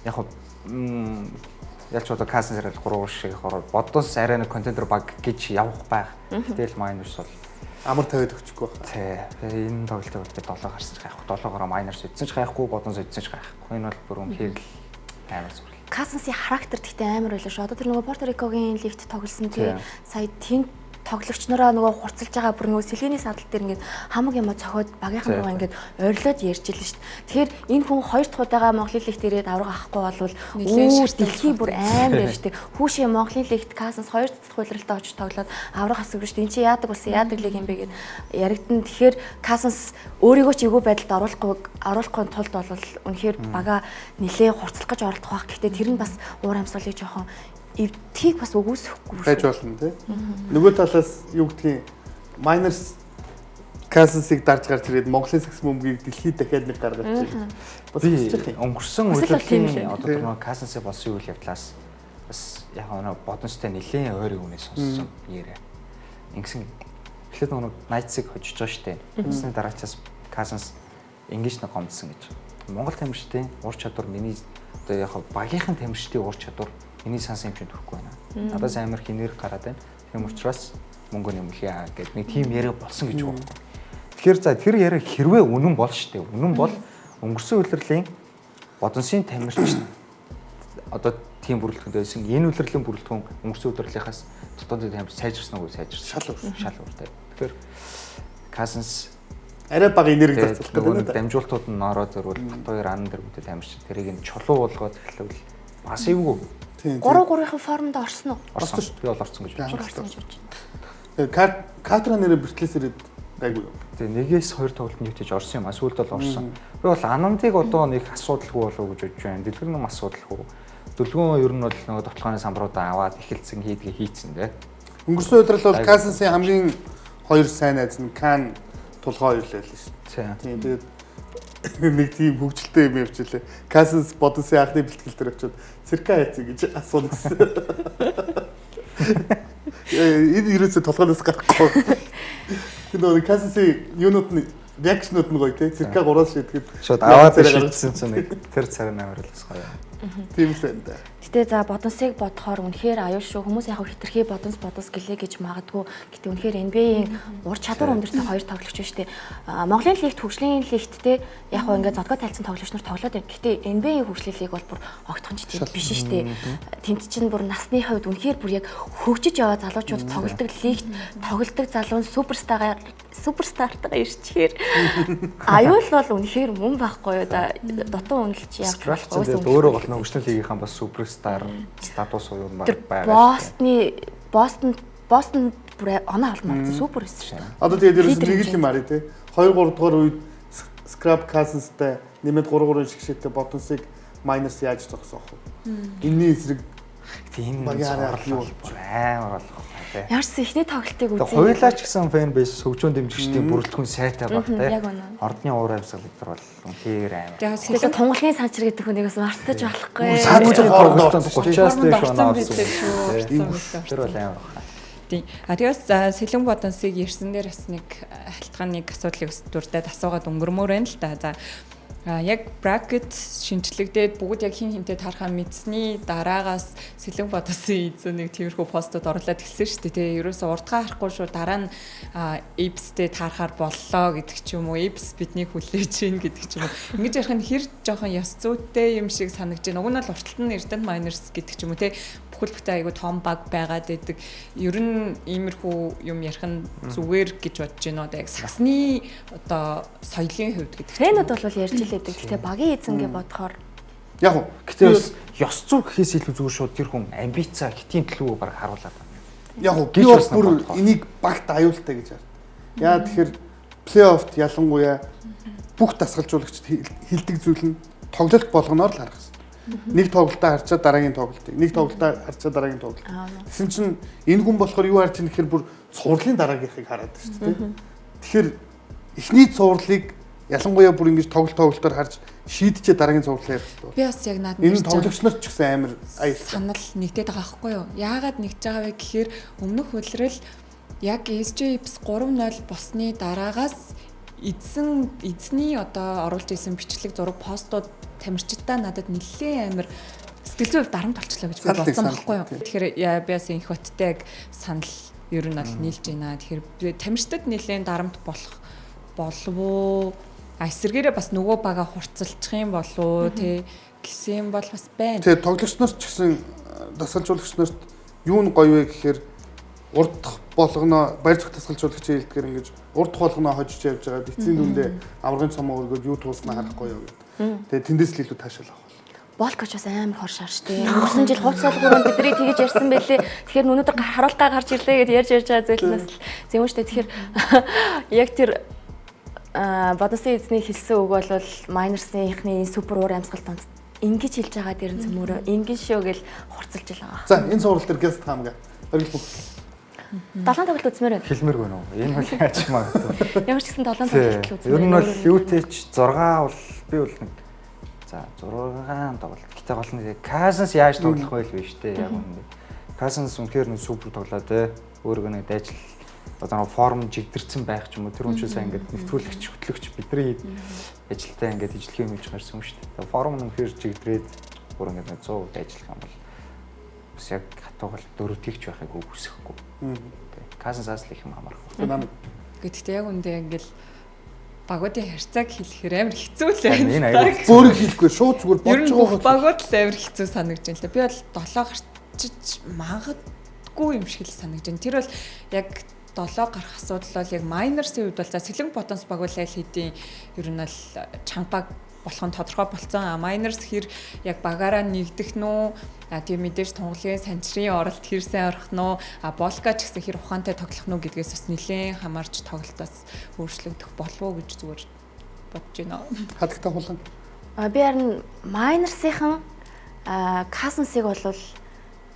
яг ялч одоо Казанс арай 3 шиг ороод Бодонс арай нэг контентер баг гэж явах байх. Тэгэл Майнерс бол амар тавиад өгчихгүй байна. Тий. Энэ тоглолтод би 7 гарсан ч гайхгүй. 7-оор Майнерс үдсэн ч гайхгүй, Бодонс үдсэн ч гайхгүй. Энэ бол бүр үнэхээр л амар зүйл. Казансын характер гэхдээ амар байлаа шүү. Одоо тэр нөгөө Порто Рикогийн лигт тоглосон тий. Сая тэнд тоглогч нараа нөгөө хурцлж байгаа бүр нөгөө сэлгээний садал дээр ингээд хамаг юм цохоод багийнхан руугаа ингээд ойрлоод ярьж илэн шүү дээ. Тэгэхээр энэ хүн хоёр дахь удаага Монголын лигт ирээд авраг авахгүй болвол дэлхий бүр амар ярьжтэй. Хүүшээ Монголын лигт Касанс хоёр дахь хуулиралтай очиж тоглоод авраг авсан гэж дээ. Энд чи яадаг болсон яадаг лиг юм бэ гэд яригдан. Тэгэхээр Касанс өөрийгөө ч эвгүй байдалд оруулахгүй тулд бол үнэхээр бага нилээ хурцлах гэж оролдох байх. Гэхдээ тэр нь бас уур амьсгалыг жоохон эвтгийг бас өгөөсөхгүй байж болно тий. Нөгөө талаас юу гэдгийг Miners Касансыг дарж гарч ирээд Монголын сакс бөмбөгийг дэлхийд дахиад нэг гаргаж ирсэн. Би өнгөрсөн үеийн одоо нөгөө Касансыг болсон үйл явдлаас бас яг нэг бодомжтой нэлээд ойрын үнээс сонссон нэрээ. Ингэсэн эхлээд нөгөө Knights-ыг хожиж байгаа штэ. Тэсний дараачаас Касанс ингэж нэг гомдсон гэж. Монгол тамирчдын ур чадвар миний одоо яг багийнхан тамирчдын ур чадвар миний сансан юм шиг төрөхгүй байна. Надаас амар хинээр гараад байна. Тийм учраас мөнгө нэмэхээ гэдэг нэг тийм яриа болсон гэж байна. Тэгэхээр за тэр яриа хэрвээ үнэн бол штэ. Үнэн бол өнгөрсөн улирлын бодонсын тамирчид одоо тийм бүрэлдэхүүн байсан. Энэ улирлын бүрэлдэхүүн өнгөрсөн улирлынхаас дотоодын тамирч сайжирсан уу сайжирсан. Шал үүртэй. Тэгэхээр Касанс арай бага энерги зарцуулах гэдэг нь дамжуултууд нь ороод ирвэл Батбаяр ан дээр бүтээл тамирчид тэрийг нь чулуу болгоод эхлэвэл бас эвгүй. 3-3-ийн формонд орсон уу? Орсон шүү. Би бол орсон гэж бодож байна. Катра нэрээ бэртлээс ирээд гайгүй юу? Тэгээ 1-2 тоглолтод нэвтэж орсон юм. Сүүлд бол орсон. Би бол Анамдыг одоо нэг асуудалгүй болов уу гэж бодож байна. Дэлгэр нэм асуудалгүй. Дөлгөөн ер нь бол нөгөө тоглооны самбаруудаа аваад эхэлсэн хийдгээ хийцэн дээ. Өнгөрсөн өдрөл бол Касансын хамгийн хоёр сайн найз нь Кан тулгай хоёр л байлаа шүү. Тийм тэгээд нэг тийм хөвгөлтэй юм явчихлаа. Касанс бодсон анхны бэлтгэл дээр очиод цирка хайцыг гэж асуусан гэсэн. Энэ ерөөсө толгоноос гарахгүй. Тэгээд Касансын юунууд нь реакшнууд нь гоё тий. Цирка 3-аас шийдэхэд шууд аваад шийдсэн чинь нэг тэр цаг намар л бас гоё. Тийм л энэ. Гэтэ за бодонсыг бодохоор үнэхээр аюул шүү. Хүмүүс яг хитрхи бодонс гэлээ гэж магадгүй. Гэтэ үнэхээр NBA-ийн ур чадвар өндөртэй хоёр тоглогч шүү дээ. Монголын лигт хөгжлийн лигттэй яг хөө ингээд зодгоо тайлцсан тоглогч нар тоглоод байна. Гэтэ NBA-ийн хөгжлийн лиг бол бүр огтхон ч тийм биш шүү дээ. Тэнт чинь бүр насны хувьд үнэхээр бүр яг хөгжиж яваа залуучууд тоглодог лигт тоглодог залуу нь суперстартайгаа ирчихээр аюул бол үнэхээр мөн байхгүй юу да. Дутуу үнэлж явах болохгүй. Өөрөө бол хөгжлийн лигийнхэн бас суперстар статус уу байгаа. Бостон бүр оноо алмаа супер байсан шүү. Одоо тэгээд ерөөс нэг л юм арий тий. 2-3 дугаар үед Scrap Cousins-тай нэмээд 3-3 шигшээтэй Бодонсыг Miners яаж зогсоох вэ? Энэний эсрэг тийм амар болох тий. Яарс ихний тоглолтыг үзээ. Хоёулаа ч гэсэн фэн бейс хөгжөөн дэмжигчдийн бүрэлдэхүүн сайтай баг тий. Ордны уур амьсгал гэдэг бол үнэхээр амар. Тэгээд тунгалгийн санчир гэдэг хүнийг бас мартаж болохгүй. Саадгүй хоорондоо 30-аас дээш оноо орсон шүү. Тэр бол амар байна. Тийм. Тэгээс Сэлэн Бодонсыг ирсэн дээр бас нэг халтгааны асуудлыг дүрдээд асуугаад өнгөрмөр байна л да. За яг bracket шинжлэгдээд бүгд яг хин хинтэй тархаа мэдсний дараагаас Сэлэн Бодонсын эзэн нэг тиймэрхүү постод оруулаад хэлсэн шүү дээ. Тэгээ ерөөсө урдгаа харахгүй шүү дараа нь Apps-тэй таарахаар боллоо гэдэг ч юм уу. Apps бидний хүлээж гин гэдэг ч юм уу. Ингэж ярих нь хэр жоохон ёс зүйтэй юм шиг санагдаж байна. Уг нь бол урталт нь Erden Miners гэдэг ч юм уу те. Бүхэл бүтэн айгу том баг байгаад байдаг. Ер нь иймэрхүү юм ярих нь зүгээр гэж бодож байна одоо яг саксны одоо соёлын хувьд гэдэг. Фэнүүд бол ярьж л байдаг. Гэтэ багийн эзэнгээ бодохоор яг уу. Гэтэ бас ёс зүй гэхээс илүү зүгээр шууд тэр хүн амбицаа хэтийн төлөв баг харуулдаг. Яг уу. Би бас бүр энийг багт аюултай гэж хардаг. Яа тэгэхээр плей-оффт ялангуяа бүх дасгалжуулагчид хилдэг зүйл нь тоглолт болгоноор л харах. Нэг тоглолтоо харчаад дараагийн тоглолтыг, нэг тоглолтоо харчаад дараагийн тоглолт. Тэгсэн чинь энэ хүн болохоор юу харж ийм гэхээр бүр цувралын дараагийнхыг хараад байна шүү дээ. Тэгэхээр эхний цувралыг ялангуяа бүр ингэж тоглолтоор харж шийдчихээ дараагийн цувралыг ярих хэрэгтэй. Би бас яг наад энэ тоглогч нар ч гэсэн амар санал нэгдээд байгаа байхгүй юу? Яагаад нэгж байгаа вэ гэхээр өмнөх хөлрөл яг SJPS 3-0 босны дараагаас эзний одоо оруулж исэн бичлэг зураг постууд тамирчидаа надад нэлээд амар сэтгэл зүйн дарамт болчихлоо гэж би бодсон байхгүй юу. Тэгэхээр би бас их хоттой яг санал ер нь бол нийлж байна. Тэгэхээр тамирчдад нэлээд дарамт болов уу? Эсвэргээрээ бас нөгөө бага хурцлчих юм болов уу тий гэсэн бол бас байна. Тэгээ тоглогч нар ч гэсэн дасгалжуулагч нарт юу нь гоё вэ гэхээр урд болгоно баяр зүг тасгалжуулагчийн хэлдгээр ингэж урд болгоно хожиж явж байгаа. Эцсийн дүндээ аврагын цомоо өргөөд юу тууснаа харахгүй юу гэдэг. Тэгээ тэндээс л илүү таашаал авах. Болк очоос амар хор шаарч тий. Өнгөрсөн жил хувцас солгоороо бидний тэгэж ярьсан байлээ. Тэгэхээр өнөөдөр харуулгаа гарч ирлээ гэдээ ярьж байгаа зүйлнээс л зөв шүү дээ. Тэгэхээр яг тэр бодосын эзний хэлсэн үг бол Майнерсийнхний супер уур амьсгал донд ингэж хэлж байгаа дэрэн цөмөрөө ингэж шүү гэж хурцлж байгаа. За энэ сурвалт дээр гест хаамга. Оргил бүх. 7 тоглолт үзмээр байна. Хэлмээр байна уу? Энэ бол яаж магадгүй. Ямар ч гэсэн 7 тоглолт үзмээр. Ер нь бол UT-ч 6 бол би бол нэг за 6 тоглолт. Гэтэ гол нь Cousins яаж тоглох байл вэ штэ яг үнэ. Cousins үнэхээр нэг супер тоглоо те. Өөрөө нэг дайжл одоо форм жигдэрсэн байх ч юм уу тэр үнчээс ингээд нэвтрүүлэгч хөтлөгч бидний ажилтаа ингээд ижлэх юм хийж гарсан юм шүү дээ. Форм нь үнэхээр жигдрээд бүр ингээд 100% ажиллах юм бол бас яг хатуугал дөрөвтийгч байхыг үгүйсэхгүй. Cousins-аас л их юм амарх. Гэхдээ яг үндэ ингээл багуудын харьцааг хэлэхээр амар хэцүү л байна. Энэ аягүй Зөөрийг хэлэхгүй шууд зүгээр бодож байгаа. Багууд л амар хэцүү санагдаж байна л да. Би бол 7 гарчиж магадгүй юм шиг л санагдаж байна. Тэр бол яг 7 гарах асуудал бол яг Майнерсийн үед бол за Сэлэнг Ботонс баг бол аль хэдийн ер нь л чанга баг болох нь тодорхой болсон. Майнерс хэр яг багаараа нэгдэх нү тийм мэдээж тунгалгийн санчрын оролт хэрсэн орох нү Болка ч гэсэн хэр ухаантай тоглох нү гэдгээс бас нэлээд хамаарч тоглолтоос өөрчлөгдөх болов уу гэж зүгээр бодож байна. Хадагтай хулан. Би харин Майнерсийнхан Cousins-ыг бол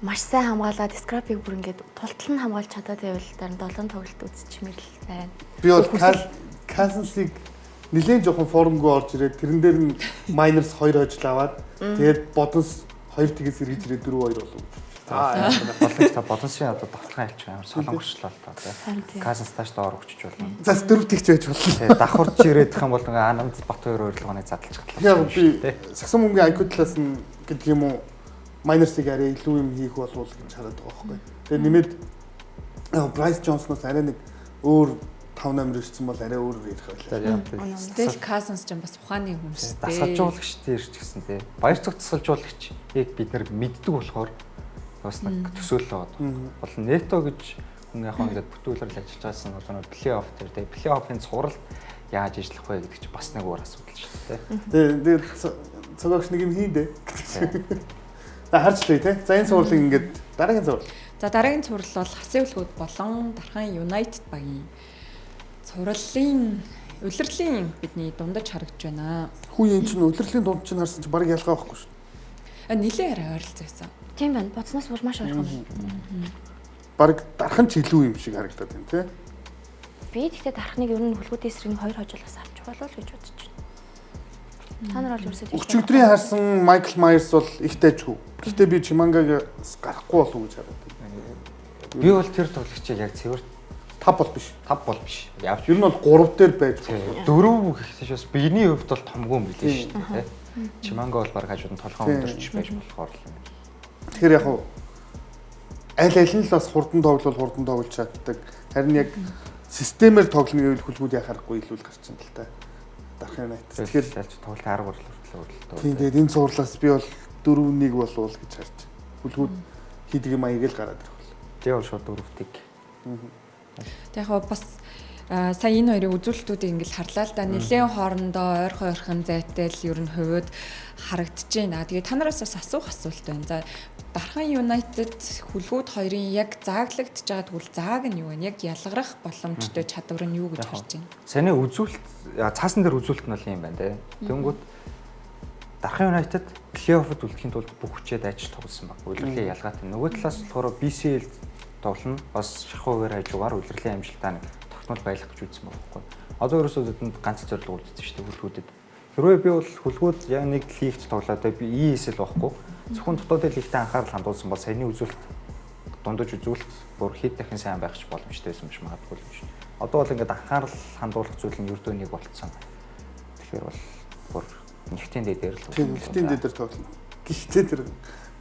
маш сайн хамгаалаад Scrap-ыг бүр ингээд тултал нь хамгаалж чадаад байвал дараа нь 7 тоглолт үзчихмээр л байна. Би бол Cousins-ыг нэлээд жоохон формгүй орж ирээд тэрэн дээр нь Miners 2 хожил аваад тэгээд Bodons 2 тгээс эргэж ирээд 4-2 болов. болонч бодонсын одоо тоглохын альч амар солонгочлоо л та тийм. Cousins тааш доор өгчөж болно. За 4 тгч байж болно. Давхарч ирээд их юм бол ингээ Анамд Бат 2 ойрлогоны задлж хатлаа. Яг би сагсан мөнгөний IQ талаас нь гэдэг юм уу Майнерсыг арай илүү юм хийх болов гэж хараад байгаа байхгүй. Тэгээ нэмээд Bryce Johnson-оос арай нэг өөр 5 номер ирсэн бол арай өөр ярих байлаа. Стел Cousins ч бас ухааны хүн шүү дээ. Дасгалжуулагчдын ирж гисэн тий. Баяр зүг дасгалжуулагч яг бид нар мэддэг болохоор бас нэг төсөөлөл байгаа. Бол Нето гэж хүн яг ингээд бүтүүлрэл ажиллаж байсан одоо плей-офф дээр тий. Плей-оффын цуврал яаж ажиллах вэ гэдэг чинь бас нэг өөр асуудал шүү дээ. Тэгээ цагаач нэг юм хийн дээ. Харчлаа тий. За энэ цувралыг ингээд дараагийн цуврал. За дараагийн цуврал бол Хасын үлгүүд болон Дархан United багийн цувралын улирлын бидний дундаж харагдж байна. Хүү энэ чинь улирлын дунд чинь харсан чинь баг ялгаа байхгүй шүү. Нилээ арай ойролцоо байсан. Тийм байна. Бодсноос бүр маш ойрхон байна. Баг Дархан ч илүү юм шиг харагдаад байна тий. Би тэгтээ Дарханыг ер нь хөлгүүдийн эсрэг 2 хожуулаас авч болов гэж бодож байна. Та нар бол ерөөсөө Өчигдрийн харсан Майкл Майерс бол их тайжгүй. Гэхдээ би Чимангаг гарахгүй болов гэж хараад байна. Би бол тэр тоглогчийг яг цэвэр 5 бол биш. 5 бол биш. Явж Ер нь бол 3 дээр байж байна. 4 гэхээс бас биений хувьд бол томгүй юм билээ шүү дээ. Чиманга бол баг хажууд нь толгойн өндөрч байж болохоор л юм. Тэгэхээр яг аль нь л бас хурдан тоглож чаддаг. Харин яг системээр тоглоно гэвэл хөлгүүд яхахгүй илүү л гарч байна л та. Дархан United. Тэгэхээр ялч тоглолтын арга барил хүртэл. Тийм тэгээд энэ цуурлаас би бол 4-1 болов гэж харж. Хөлгүүд хийдэг юм аяг л гараад ирэх бол. Тэгээ бол шууд 4-ийг. Тэг яг бас сая энэ хоёрын үзүүлэлтүүдийг ингээл харлаа л да нэлээд хоорондоо ойрхон зайтай л ер нь хувьд харагдаж байна. Тэгээ та нараас бас асуух асуулт байна. За Дархан United хөлгүүд хоёрын яг зааглагдж байгаа тэгвэл зааг нь юу вэ? Яг ялгарах боломжтой чадвар нь юу гэж харж байна? Саяны үзүүлэлт цаасан дээр үзүүлэлт нь бол юм байна те. Тэнгүүд Дархан United плей-оффод үлдэхийн тулд бүх хүчээр ажил тоглосон баг. Улирлын ялгаатай. Нөгөө талаас болохоор BCL тоглоно бас шахуугаар хажуугаар улирлын амжилтаа нэг тогтмол байлгах гэж үзсэн байхгүй. Одоо ерөөсөө тэдэнд ганц зорилго үлдсэн шүү дээ хөлгүүдэд. Хэрвээ би бол хөлгүүд яг нэг лигт тоглоод би ESL байхгүй. Зөвхөн дотоодын лигтээ анхаарал хандуулсан бол саяны үзүүлэлт дундаж үзүүлэлт бүр хэд дахин сайн байх ч боломжтой байсан биш магадгүй юм шүү. Одоо бол ингээд анхаарал хандуулах зүйл нь ердөө нэг болцсон. Тэгэхээр бол бүр нэгтийн дээр л. Тийм нэгтийн дээр тоглоно. Гэхдээ тэр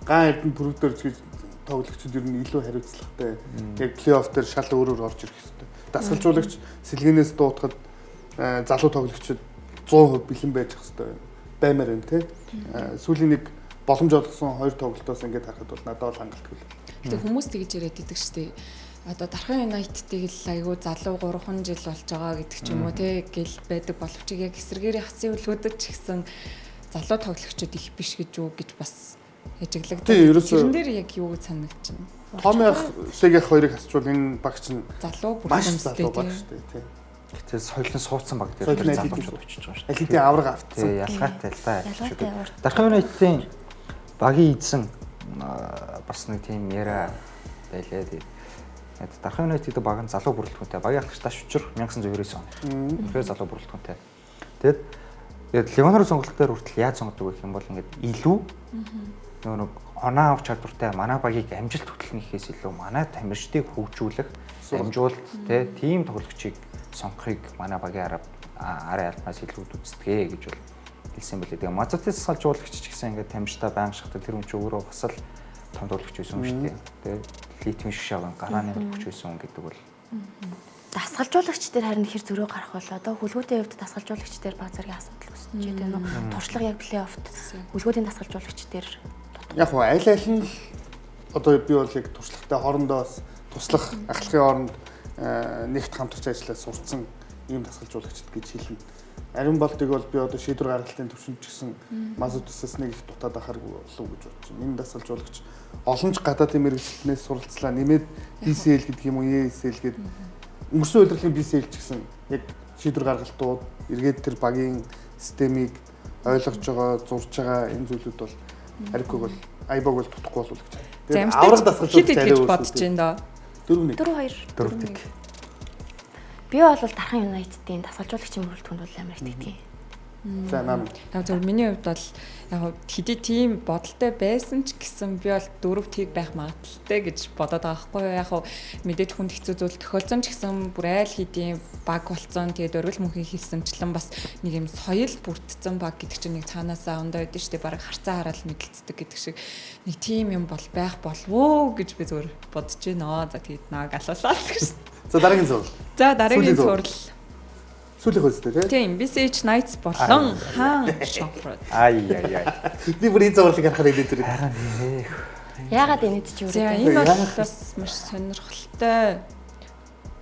ган эрдэнэ бүрдээр гэж тоглогчид ер нь илүү хариуцлагатай. Яг плей-офф дээр шал өөрөөр орж ирэх хэрэгтэй. Дасгалжуулагч сэлгэнээс дуутахад залуу тоглогчид 100% бэлэн байж хэвээр баймаар байна тий. Сүүлийн нэг боломж олгосон 2 тоглолтоос ингээд харахад бол надад бол хангалтгүй л. Гэтэ хүмүүс тэгж яриад идэг штеп. одоо Дархан United-ийг л айгүй залуу 3 жил болж байгаа гэдэг ч юм уу те гэл байдаг боловч яг эсэргээрийн хасын үлгүүдэд ч гэсэн залуу тоглогчид их биш гэж үү гэж бас ажиглагдав. Тэрэн дээр яг юу гэж санагдчихна. Томьёох Сегэх хоёрыг хасчвал энэ багч нь залуу маш залуу баг шүү дээ тий. Гэтэл соёлын суудсан баг дээр залуучууд очиж байгаа шүү. Аль хэдийн авраг автсан. Тий, ялгаатай л да. Дархан United-ийн багийн эзэн бас нэг тийм яриа байлаа. Тэгээд Дархан United-ийн баг нь залуу бүрэлдэхүүнтэй. Багийн ахлагч Таш Учир 1999 он. Тэгэхээр залуу бүрэлдэхүүнтэй. Тэгээд Ливоноор сонголт дээр хүртэл яаж сонгодог гэх юм бол ингээд илүү нэг оноо авч чадвартай манай багийг амжилт хөтлөхнийхээс илүү манай тамирчдыг хөгжүүлэх, амжуулалт тийм тоглогчийг сонгохыг манай багийн арай альмаас илүү үздэг гэж бол хэлсэн байлээ. Тэгээ Мазутис салжуулагч ч гэсэн ингээд тамирчтай байнга шахдаг тэр хүн ч өөрөө бас л том тоглогч байсан шүү дээ. Тэгээ литвийн шишааван гарааны тоглогч байсан гэдэг бол дасгалжуулагч дээр харин хэр зөрөө гарах бол одоо хүлгүүдийн хувьд дасгалжуулагч дээр баг зэргийн асуудал үүсэж байна. Туршлага яг плей-оффт хүлгүүдийн дасгалжуулагч дээр яг хоо аль нь л одоо би бол яг туршлагатай хоорондоо туслах ахлахын хооронд нэгт хамтарч ажиллаж сурцсан ийм дасгалжуулагчд гэж хэлнэ. Ариун болтыг бол би одоо шийдвэр гаргалтын төвшөнд ч гэсэн Мазутисээс нэг их дутаад ахааргүй болов гэж бодож байна. Энэ дасгалжуулагч олон ч гадаадын мэргэжилтнээс суралцлаа нэмээд BCL гэдэг юм уу ESL гэдэг өнгөрсөн удирдлагын BCL ч гэсэн яг шийдвэр гаргалтууд эргээд тэр багийн системийг ойлгож байгаа, зурж байгаа энэ зүйлүүд бол ариггүй бол айбаг бол тутахгүй болов гэж байна. Тэгээд авраг дасгалжуулагч гэж бодож байна доо. 4-2. Би бол Дархан United-ийн дасгалжуулагчийн бүрэлдэхүүнд бол амар их итгэдэг. За нам. Тэгэхээр миний хувьд бол яг хэдий тийм бодолтой байсан ч гэсэн би бол 4 тийг байх магадaltaй гэж бодоод байгаа байхгүй юу. Яг мэдээж хүнд хэцүү зүйл тохиолдсон ч гэсэн бүр айл хэдийн баг болцсон. Тэгээд өргөл мөнхийн хэлсэнчлэн бас нэг юм соёл бүрдсэн баг гэдэг чинь нэг цаанаасаа ондоо өгдөн штеп бараг харцаа хараад мэдлцдэг гэдэг шиг нэг тийм юм бол байх болвоо гэж би зөвөр бодож байна. За тэгээд нааг алуулаа л гэж. За дараагийн зурвал. За дараагийн зурвал сүүлийн хөлстэй Тийм, тийм. BCH Knights болон хаан Шонхрод. Ай. Би бүр энэ зурвалыг харахаар хэлээд тэр. Яагаад энэд ч юу За энэ бол бас маш сонирхолтой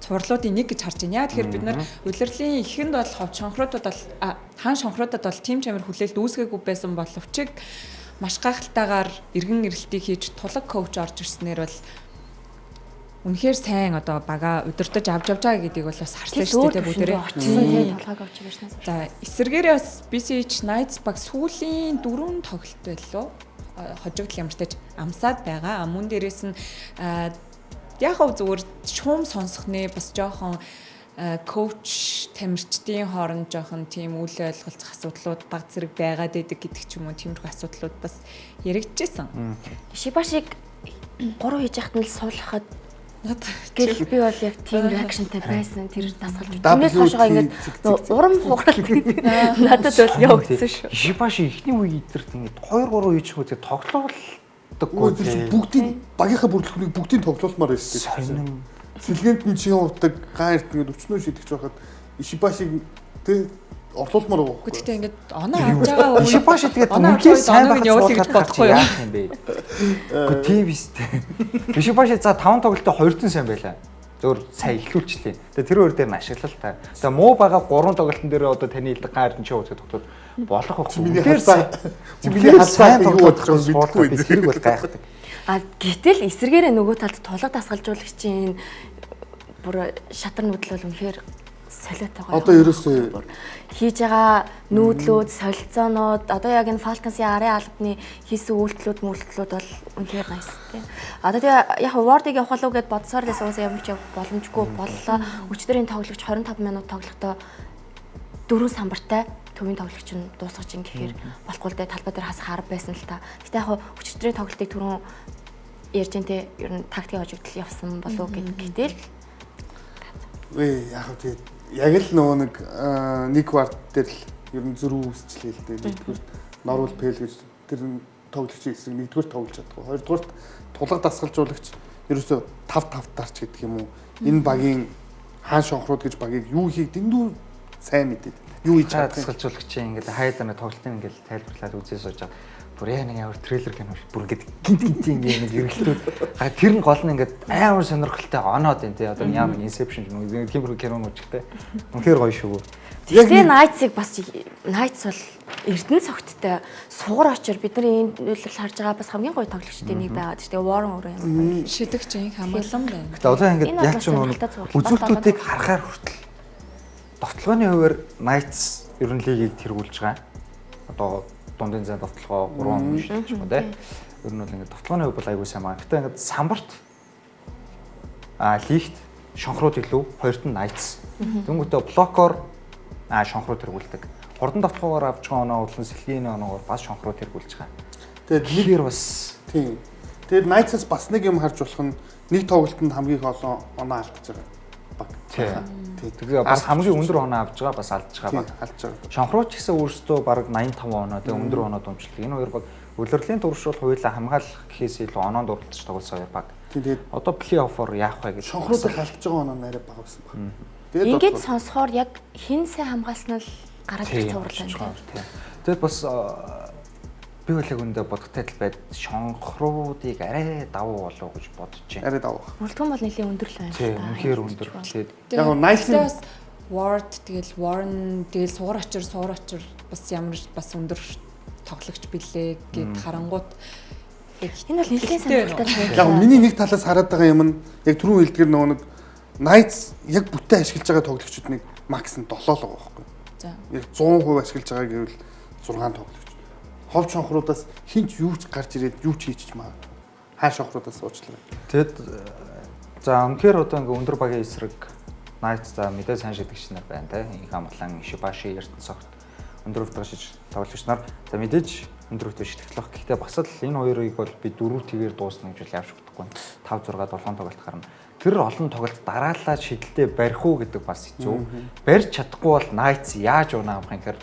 цувралуудын нэг гэж харж байна. Тэгэхээр бид нар улирлын ихэнд бол ховд Шонхродод бол хаан Шонхродод бол тийм чамир хүлээлт үүсгээгүй байсан боловч маш гайхалтайгаар эргэн ирэлтийг хийж тулаг коуч орж ирснээр бол үнэхээр сайн одоо бага удирдах авч явж байгаа гэдгийг бол бас харсан шүү дээ бүгдээрээ. Толгойг авч ирсэн. За эсвэргээрээ бас BCH Knights баг сүүлийн 4 тоглолт байлоо. Хожигдол ямартай амсаад байгаа. Мөн дээрээс нь яг зүгээр шуум сонсох нэ бас жоохон коуч тамирчдын хооронд жоохон тийм үйл ойлголцох асуудлууд баг зэрэг байгаад байдаг гэдэг ч юм уу тиймэрхүү асуудлууд бас яригдчихсэн. Шибашиг 3 хийж яхад нь суулгахад гэх би бол яг тийм реакшнтай байсан тэр дасгалж. Тэрнээс хойшоо ингээд урам хугаралт надад бол явагдсан шүү. Шибаши ихний үе идэрт ингээд 2-3 хийж хөө тоглоулдаггүй. Бүгдийн багийнхаа бүрэлдэхүүнийг бүгдийн тоглоулмаар байсан тийм. Сэлгээнд нь чин хувдаг гаан эрт ингээд өчнөө шидэж байхад Шибашиг тэ орлуулмаар байгаа. Гэхдээ ингээд оноо авч байгаа үе Шибаши тэгээд үнхээр сайн байх гэж бодохгүй яах юм бэ? Гэхдээ тийм биз дээ. Шибаши за 5 тоглолтод 2-ын сайн байлаа. Зөөр сайн эхлүүлчихлээ. Тэгээ тэр хоёр дээр нь ашиглал та. Тэгээ муу байгаа 3 тоглолтын дээр одоо таны хэлдэг гаан эрт нь чи ууцад тоглоод болох байхгүй. Миний хасаа юу бодож байгааг мэдгүй. Тэрийг бол гайхдаг. Гэтэл эсэргээрээ нөгөө талд тулаг дасгалжуулагчийн бүр шатар нүүдэл бол үнэхээр солиотой гоё. Одоо ерөөсөө хийж байгаа нүүдлүүд, солилцоонууд одоо яг энэ Falcons-ийн арын албаны хийсэн үйлдэлүүд бол үнэхээр nice тийм. Одоо тэгээ яг Ward-ыг явах болов гэд бодсоор лээс уусаа ямар ч боломжгүй боллоо. Өчтөрийн тоглогч 25 минут тоглохдоо 4 самбартай төвийн тоглогч нь дуусгаж ин гэхээр болохгүй л дээ талбай дээр хасах арга байсан л та. Гэтэ яг өчтөрийн тоглолтыг түрүүн ярьж энэ ер нь тактикийн хожигдол явсан болов гэдэгтэй л. Яг тэгээд яг л нөгөө нэг кварт дээр л ер нь зөрүү үүсчлээ л дээ. Нэгдүгээр Норвол Пэл гэж тэр тоглогчийн эсрэг нэгдүгээр тоглож чаддаг. Хоёрдугаар тулаг дасгалжуулагч ерөөсөө 5-5 дарч гэдэг юм уу. Энэ багийн хаан Шонхрод гэж багийг юу хийх дэндүү сайн мэдээд. Юу хийж чадах дасгалжуулагчийн ингээд хайдаа тоглолтын ингээд тайлбарлаад үзээ сууж байгаа. бүр яг нэг амар трейлер кино шиг бүр ингээд гинт нэг эргэлтүүд тэр нь гол нь ингээд амар сонирхолтой оноод байна тий. Одоо ямар Inception гэх юм тиймэрхүү кинонууд ч гэдэг. Үнэхээр гоё шүү. Тэгээ Nights-ыг бас Nights бол Эрдэнэ цогттой сугар очор бидний энэ үйлрэл харж байгаа бас хамгийн гоё тоглогчдын нэг байгаад шүү. Тэгээ Warren өөрөө юм. Шидэгч инх хамгаалсан байна. Гэтэ одоо ингээд яг ч нэг үзүүлэлтүүдийг харахаар хүртэл довтлогооны хувьд Nights ер нь лигийг тэргүүлж байгаа. Одоо дундын зай довтлогоо 3 хүн шилжиж байна тий. Ер нь бол ингээд довтлогооны хувьд бол аягүй сайн байна. Гэтэ ингээд самбарт лигт шонхрууд илүү, хоёрт нь Nights. Тэнгүүтээ блокоор шонхруу тэргүүлдэг. Хурдан довтлогоор авч байгаа оноо болон сэлгийн оноогоор бас шонхруу тэргүүлж байгаа. Тэгээд нэгээр бас тийм. Тэгээд Nights-аас бас нэг юм харж болох нь нэг тоглолтод хамгийн их олон оноо алдчихж байгаа. Баг. Тийм. Тэгээ бас хамгийн өндөр оноо авч байгаа бас алдж байгаа баг. Алдж байгаа. Шонхруу ч гэсэн өөрсдөө баг 85 оноо тэгээ өндөр оноо дүнжилдэг. Энэ хоёр баг улирлын турш бол хоёулаа хамгаалах гэхээс илүү оноонд уралдаж тоглосон хоёр баг. Тэгээд одоо плей-оффоор яах вэ гэж шонхруудыг алдж байгаа оноо нарай бага байсан баг. Ингээд сонсохоор яг хин сайн хамгаалсан л гараад ирэх цуврал байна. Тэгээд бас би бол яг өндөө бодготой л байд шонхруудыг арай давуу болов гэж бодож байна. Арай давуу. Бүрэлдэхүүн бол нэлээд өндөр л байна. Тийм, үнэхээр өндөр. Тэгээд яг Nights Ward тэгэл Warren тэгэл суур очир бас ямар бас өндөр тоглогч билээ гэд харангуут энэ бол нэлээд сонирхолтой. Яг миний нэг талаас хараад байгаа юм нь яг түрүү хэлдгэр нөгөө нэг Nights яг бүтэн ашиглаж байгаа тоглогчдыг макс нь 7 л байгаа байхгүй. За. Яг 100% ашиглаж байгаа гэвэл 6 тоглогч. Ховд шонхруудаас хинч юу ч гарч ирээд юу ч хийчих магадгүй. Хаа шонхруудаас уучлаарай. тэгэд за үнэхээр одоо ингээ өндөр багийн эсрэг Nights за мэдээ сайн шидэгч нар байна те. Инх амглан Шибаши Эрдэнэ цогт өндөр өвдөг шиж тоглогч нар за мэдээж өндөр өвдөг шидэглэх. Гэхдээ бас л энэ хоёрыг бол би 4-гээр дуусна гэж явж өгдөхгүй. 5 6 7 тоглолт гарна. Тэр олон тоглолт дараалал шидэлтэй барих уу гэдэг бас хэцүү. Барьж чадахгүй бол Nights яаж унаа авах юм гэхээр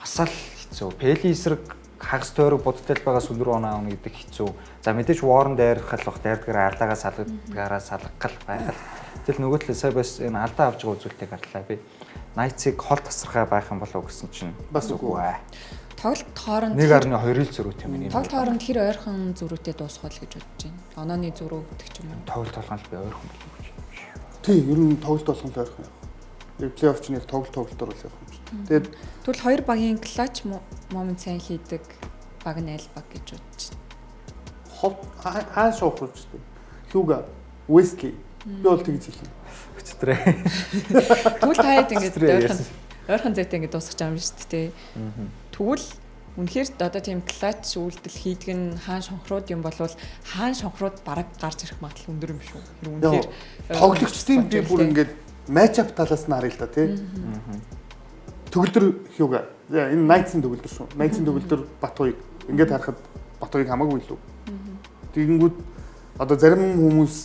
бас л хэцүү. Пели эсрэг хагас тойрог будтай байгаас өндөр унаа авах гэдэг хэцүү. За мэдээж Warren дайрах бах дайрдгаар ардаагаа салгадгаараа салгах байх. Тэгэл нөгөө талаа сая бас энэ алдаа авч байгаа үзүүлэлтийг харлаа би. Nights-ыг хол тасархай байх юм болов гэсэн чинь Бас үгүй. тоглолт хооронд 1.2-ийн зөрүүтэй юм. тоглолт хооронд хэр ойрхон зөрүүтэй дуусгах л гэж бодож байна. Онооны зөрүү гэдэг ч юм уу. Тоглолт толгонд би ойрхон болов гэж. Тий, ер нь тоглолт болгонд ойрхон явах. Яг плей-офф чинь яг тоглолтоор л явах юм шиг. Тэгээд Тэгвэл хоёр багийн клатч момент сайн хийдэг баг нь аль баг гэж бодож байна. хов хаан шоухруулж дээ. Хьюга, Wesley би бол тэгж хэлнэ. Өчтөрөө. Тэгвэл таад ингээд ойрхон зайтай ингээд дуусгах юм шүү дээ. Тэгвэл үнэхээр одоо тийм клатч үйлдэл хийдэг нь хаан шонхрууд юм болвол хаан шонхрууд бараг гарч ирэх магадлал өндөр юм шүү. Үнэхээр Тоглогчдын би бүр ингээд матчап талаас нь харъя л да тий. Төгөлдөр Хьюга. Энэ Nights-ын төгөлдөр шүү. Nights-ын төгөлдөр Батуй. Ингээд харахад Батуйг хамаагүй илүү. Тэгэнгүүт одоо зарим хүмүүс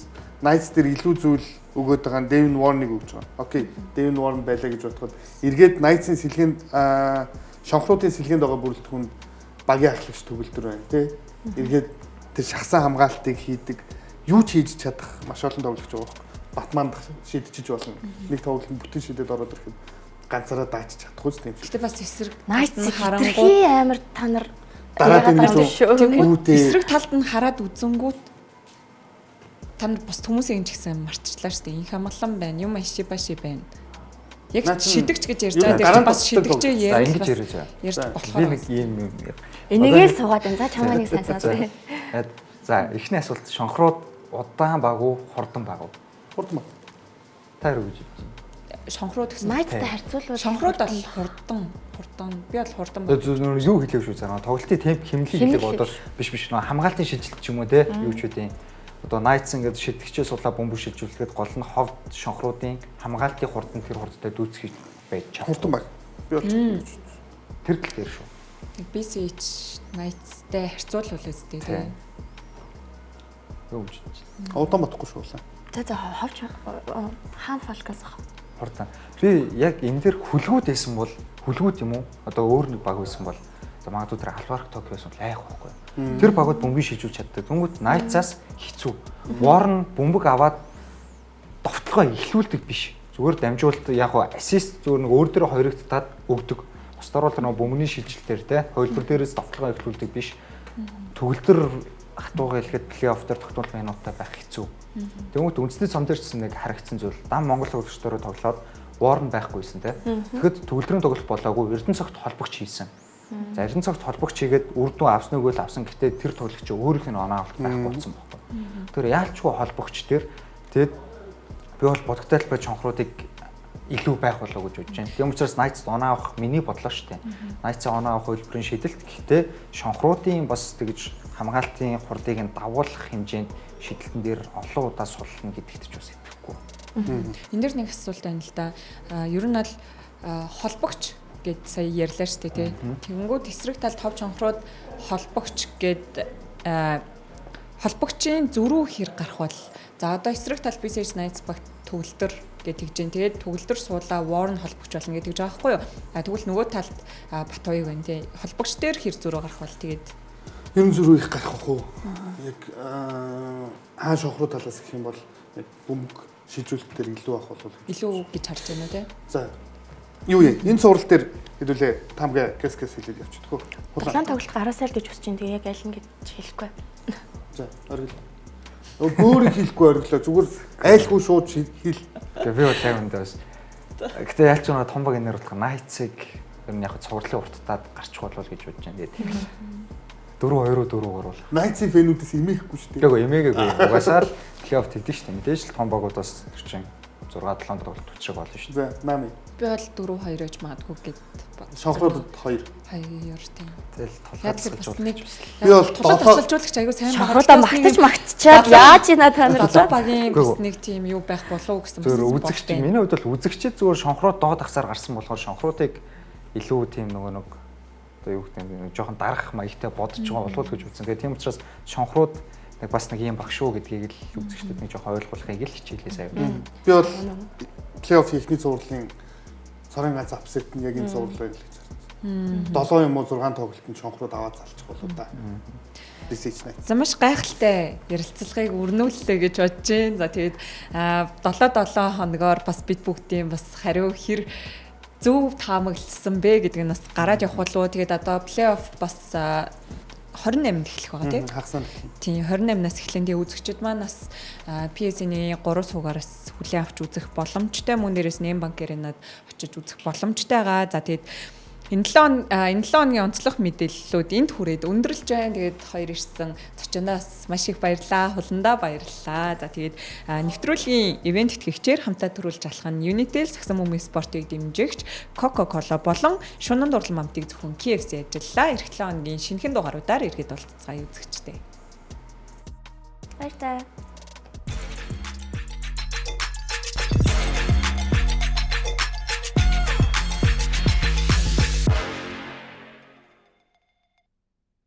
Nights дээр илүү зүйл өгөөд байгаа нь Devin Warren-ыг өгч байгаа. Окей. Devin Warren байлаа гэж бодоход эргээд Nights-ын сэлгээнд шонхруудын сэлгээнд байгаа бүрэлдэхүүнд багийн ахлагч төгөлдөр байна тий. Эргээд тэр шахсан хамгаалтыг хийдэг, юу ч хийж чадах маш олон тоглогч байгаа байхгүй. Батманд шийдчихэж болно. Нэг тоглолтод бүтэн шийдээд ороод ирэхэд ганцаараа даачиж чадахгүй ч тийм шүү. Гэтэ бас эсрэг Nights харангуут амар та нар Дараад юм Тэгвэл эсрэг талд нь хараад үзэнгүүт та нар бус хүмүүсийн ч гэсэн марцчлаа шүү дээ. Инх амгалан байна, юм Шибаши байна. Яг шидэгч гэж ярьж байгаа дээр бас шидэгчээ ярьж болохоор би нэг юм энийгээ л суугаад байна. За чамаа нэг сайн сонсоо. За эхний асуулт шонхрууд удаан баг уу, хурдан баг уу? Хурдан баг. Таар үгүй гэж. шонхрууд гэсэн. Nights-тай харьцуулбал Шонхрууд бол хурдан. Би бол хурдан баг. Юу хэлээв шүү заа. Тоглолтын темп хэмнэлийг хэлдэг одоо биш нөө хамгаалтын шилжилт ч юм уу те юу ч үгүй. Одоо Nights ингээд шидэгчээ суулаа бөмбөг шилжүүлэхэд гол нь ховд шонхруудын хамгаалтын хурдан тэр хурдтай дүүцэх байж чадна. Хурдан баг. Би бол тэр тал дээр шүү. BCH Nights-тай харьцуулбал үстэй тийм. Юу гэж. Удаан бодохгүй шүү. За ховч хаан фалкас ах. Хурдан. Би яг энэ дэр хүлгүүд байсан бол хүлгүүд юм уу? Одоо өөр нэг баг байсан бол магадгүй тэр алварх Токиос бол айх байхгүй. Тэр багууд бөмбөг шилжүүлж чаддаг. Тэнгүүд Nights-аас хэцүү. Warren бөмбөг аваад довтлогоо эхлүүлдэг биш. Зүгээр дамжуулалт яг хуу ассист зүгээр нэг өөр дөрөө хоёрогдтаад өгдөг. Бусдаар бол нөгөө бөмбөний шилжилтээр те хөлбөр дээрээс давталгаа эхлүүлдэг биш. Төгөлдөр хатуугаа хэлэхэд плей-офф дээр тогтмол минутаа байх хэцүү. Тэгмэд үндэсний цом дээр ч нэг харагдсан зүйл. Дан Монгол хөлбөрчдөрөө тоглоод Warren байхгүйсэн те. Тэгэхэд төгөлдрийн тоглолт болоогүй Эрдэнэ цагт холбогч хийсэн. За Эрдэнэ цагт холбогч хийгээд үр дүн авсан үгүй л авсан. Гэтэ тэр тоглогч өөрийнх нь оноо авалт байхгүй болсон байхгүй. Тэр яалчгүй холбогч тэр тэгэд би бол бодогтой талбай чонхруудыг илүү байх болоо гэж бодож байна. Тийм учраас Knights оноо авах миний бодлоо шүү дээ. Knights-ийн оноо авах хөлбөрийн шийдэлт гэхдээ шонхруудын бас тэгж хамгаалтын хурдыг нь давуулах хэмжээнд шийдэлтэн дээр олон удаа суллана гэдэгт ч бас итгэхгүй. Энд дэр нэг асуулт байна л да. Ер нь бол холбогч гэд сая ярьлаа шүү дээ тий. Тэгэнгүүт эсрэг талд тов чонхрууд холбогч гэд холбогчийн зөрүү хэрэг гарах бол за одоо эсрэг талд BCS Knights багт төгөлдөр гэж тэгж जैन. Тэгээд төгөлдөр суулаа Warren холбогч болно гэж байгаа байхгүй юу? Тэгвэл нөгөө талд бат хоёуг байна тий. Холбогч дээр хэр зөрүү гарах бол тэгээд ер нь зөрүү их гарах уу? Яг хаан шонхруу талаас гэх юм бол яг бөмбөг шилжүүлэлт дээр илүү авах бол илүү гэж харж байна тий. За юу яа энэ цуврал дээр хэдүүлээ тамга гэс хэлээд явчихдаггүй. Улаан тоглолт гараасаа л гэж хүсэж байна. Тэгээ яг аль нь гэж хэлэхгүй. За оргил. Бөөрийг хэлэхгүй оргилоо зүгээр айлгүй шууд хэл. Тэгээ би бол яг өндөөс. Гэтэ ялч нэг том баг энээр болох Knights-ыг ер нь яг цувралын урттаад гарчих болов гэж бодож байна. Тэгээд 4-2-4 гарвал. Knights-ийн фэнүүдээс имээхгүй шүү дээ. Тэгэхгүй имээгээгүй. Угаасаа плей-офф тэлдэг шүү дээ. Мэдээж л том багуудаас 46 6-7 тоглолт учраг болно шүү дээ. За нами. Би бол 4-2 гэж магадгүй гэд Шонхруудад 2. 2 тийм. Тэгэл толгойд нэг би бол тусалжуулагч аягүй сайн байгаа. Магтаж магтчаад яаж ийна та нар одоо багийн бас нэг тийм юу байх болов уу гэсэн бас үзэгч миний хувьд бол үзэгчд зүгээр шонхрууд доод ахсаар гарсан болохоор шонхруудыг илүү тийм нөгөө нэг одоо юу гэдэг нь жоохон дарах маягтай бодож байгаа болов уу гэж үзсэн. Тэгээ тийм учраас шонхрууд нэг бас нэг юм баг шүү гэдгийг л үзэгчдэд нэг жоохон ойлгуулахыг л хичээлээ сая. Би бол плей-офф ихний зурлалын цорын ганц апсет нь яг энэ зурлал байл гэж харж. 7 юм уу 6 тоглолтод шонхрууд аваад залчих болоо да. BCS Knights. За маш гайхалтай ярилцлагыг өрнүүллээ гэж бодож байна. За тэгээд 7 хоногоор бас бид бүгдийн бас хариу хэр зөв таамагласан бэ гэдэг нь бас гараад явах болов. Тэгээд одоо плей-офф бас 28-нд эхлэх байгаа тийм. Хагасаа. Тийм 28-наас эхлэн тэгээ үзэгчид маань бас PSN-ийн 3 суугаараас хүлээн авч үзэх боломжтой мөн дээрээс нэм банкээр надад очиж үзэх боломжтой байгаа. За тэгээд энэ 7 хоногийн онцлог мэдээллүүд энд хүрээд өндөрлж байна. Тэгээд хоёр ирсэн зочноос маш их баярлалаа. Хуландаа баярлалаа. За тэгээд нэвтрүүлгийн ивент тэтгэгчээр хамтаа төрүүлж алах нь Unitel Сагсан Бөмбөгийн спортыг дэмжигч Coca-Cola болон Шунан дурлал мамтыг зөвхөн KFC ажиллаа. Эх 7 хоногийн шинэхэн дугааруудаар иргэд уулзцаая үзэгчтэй. Баярлалаа.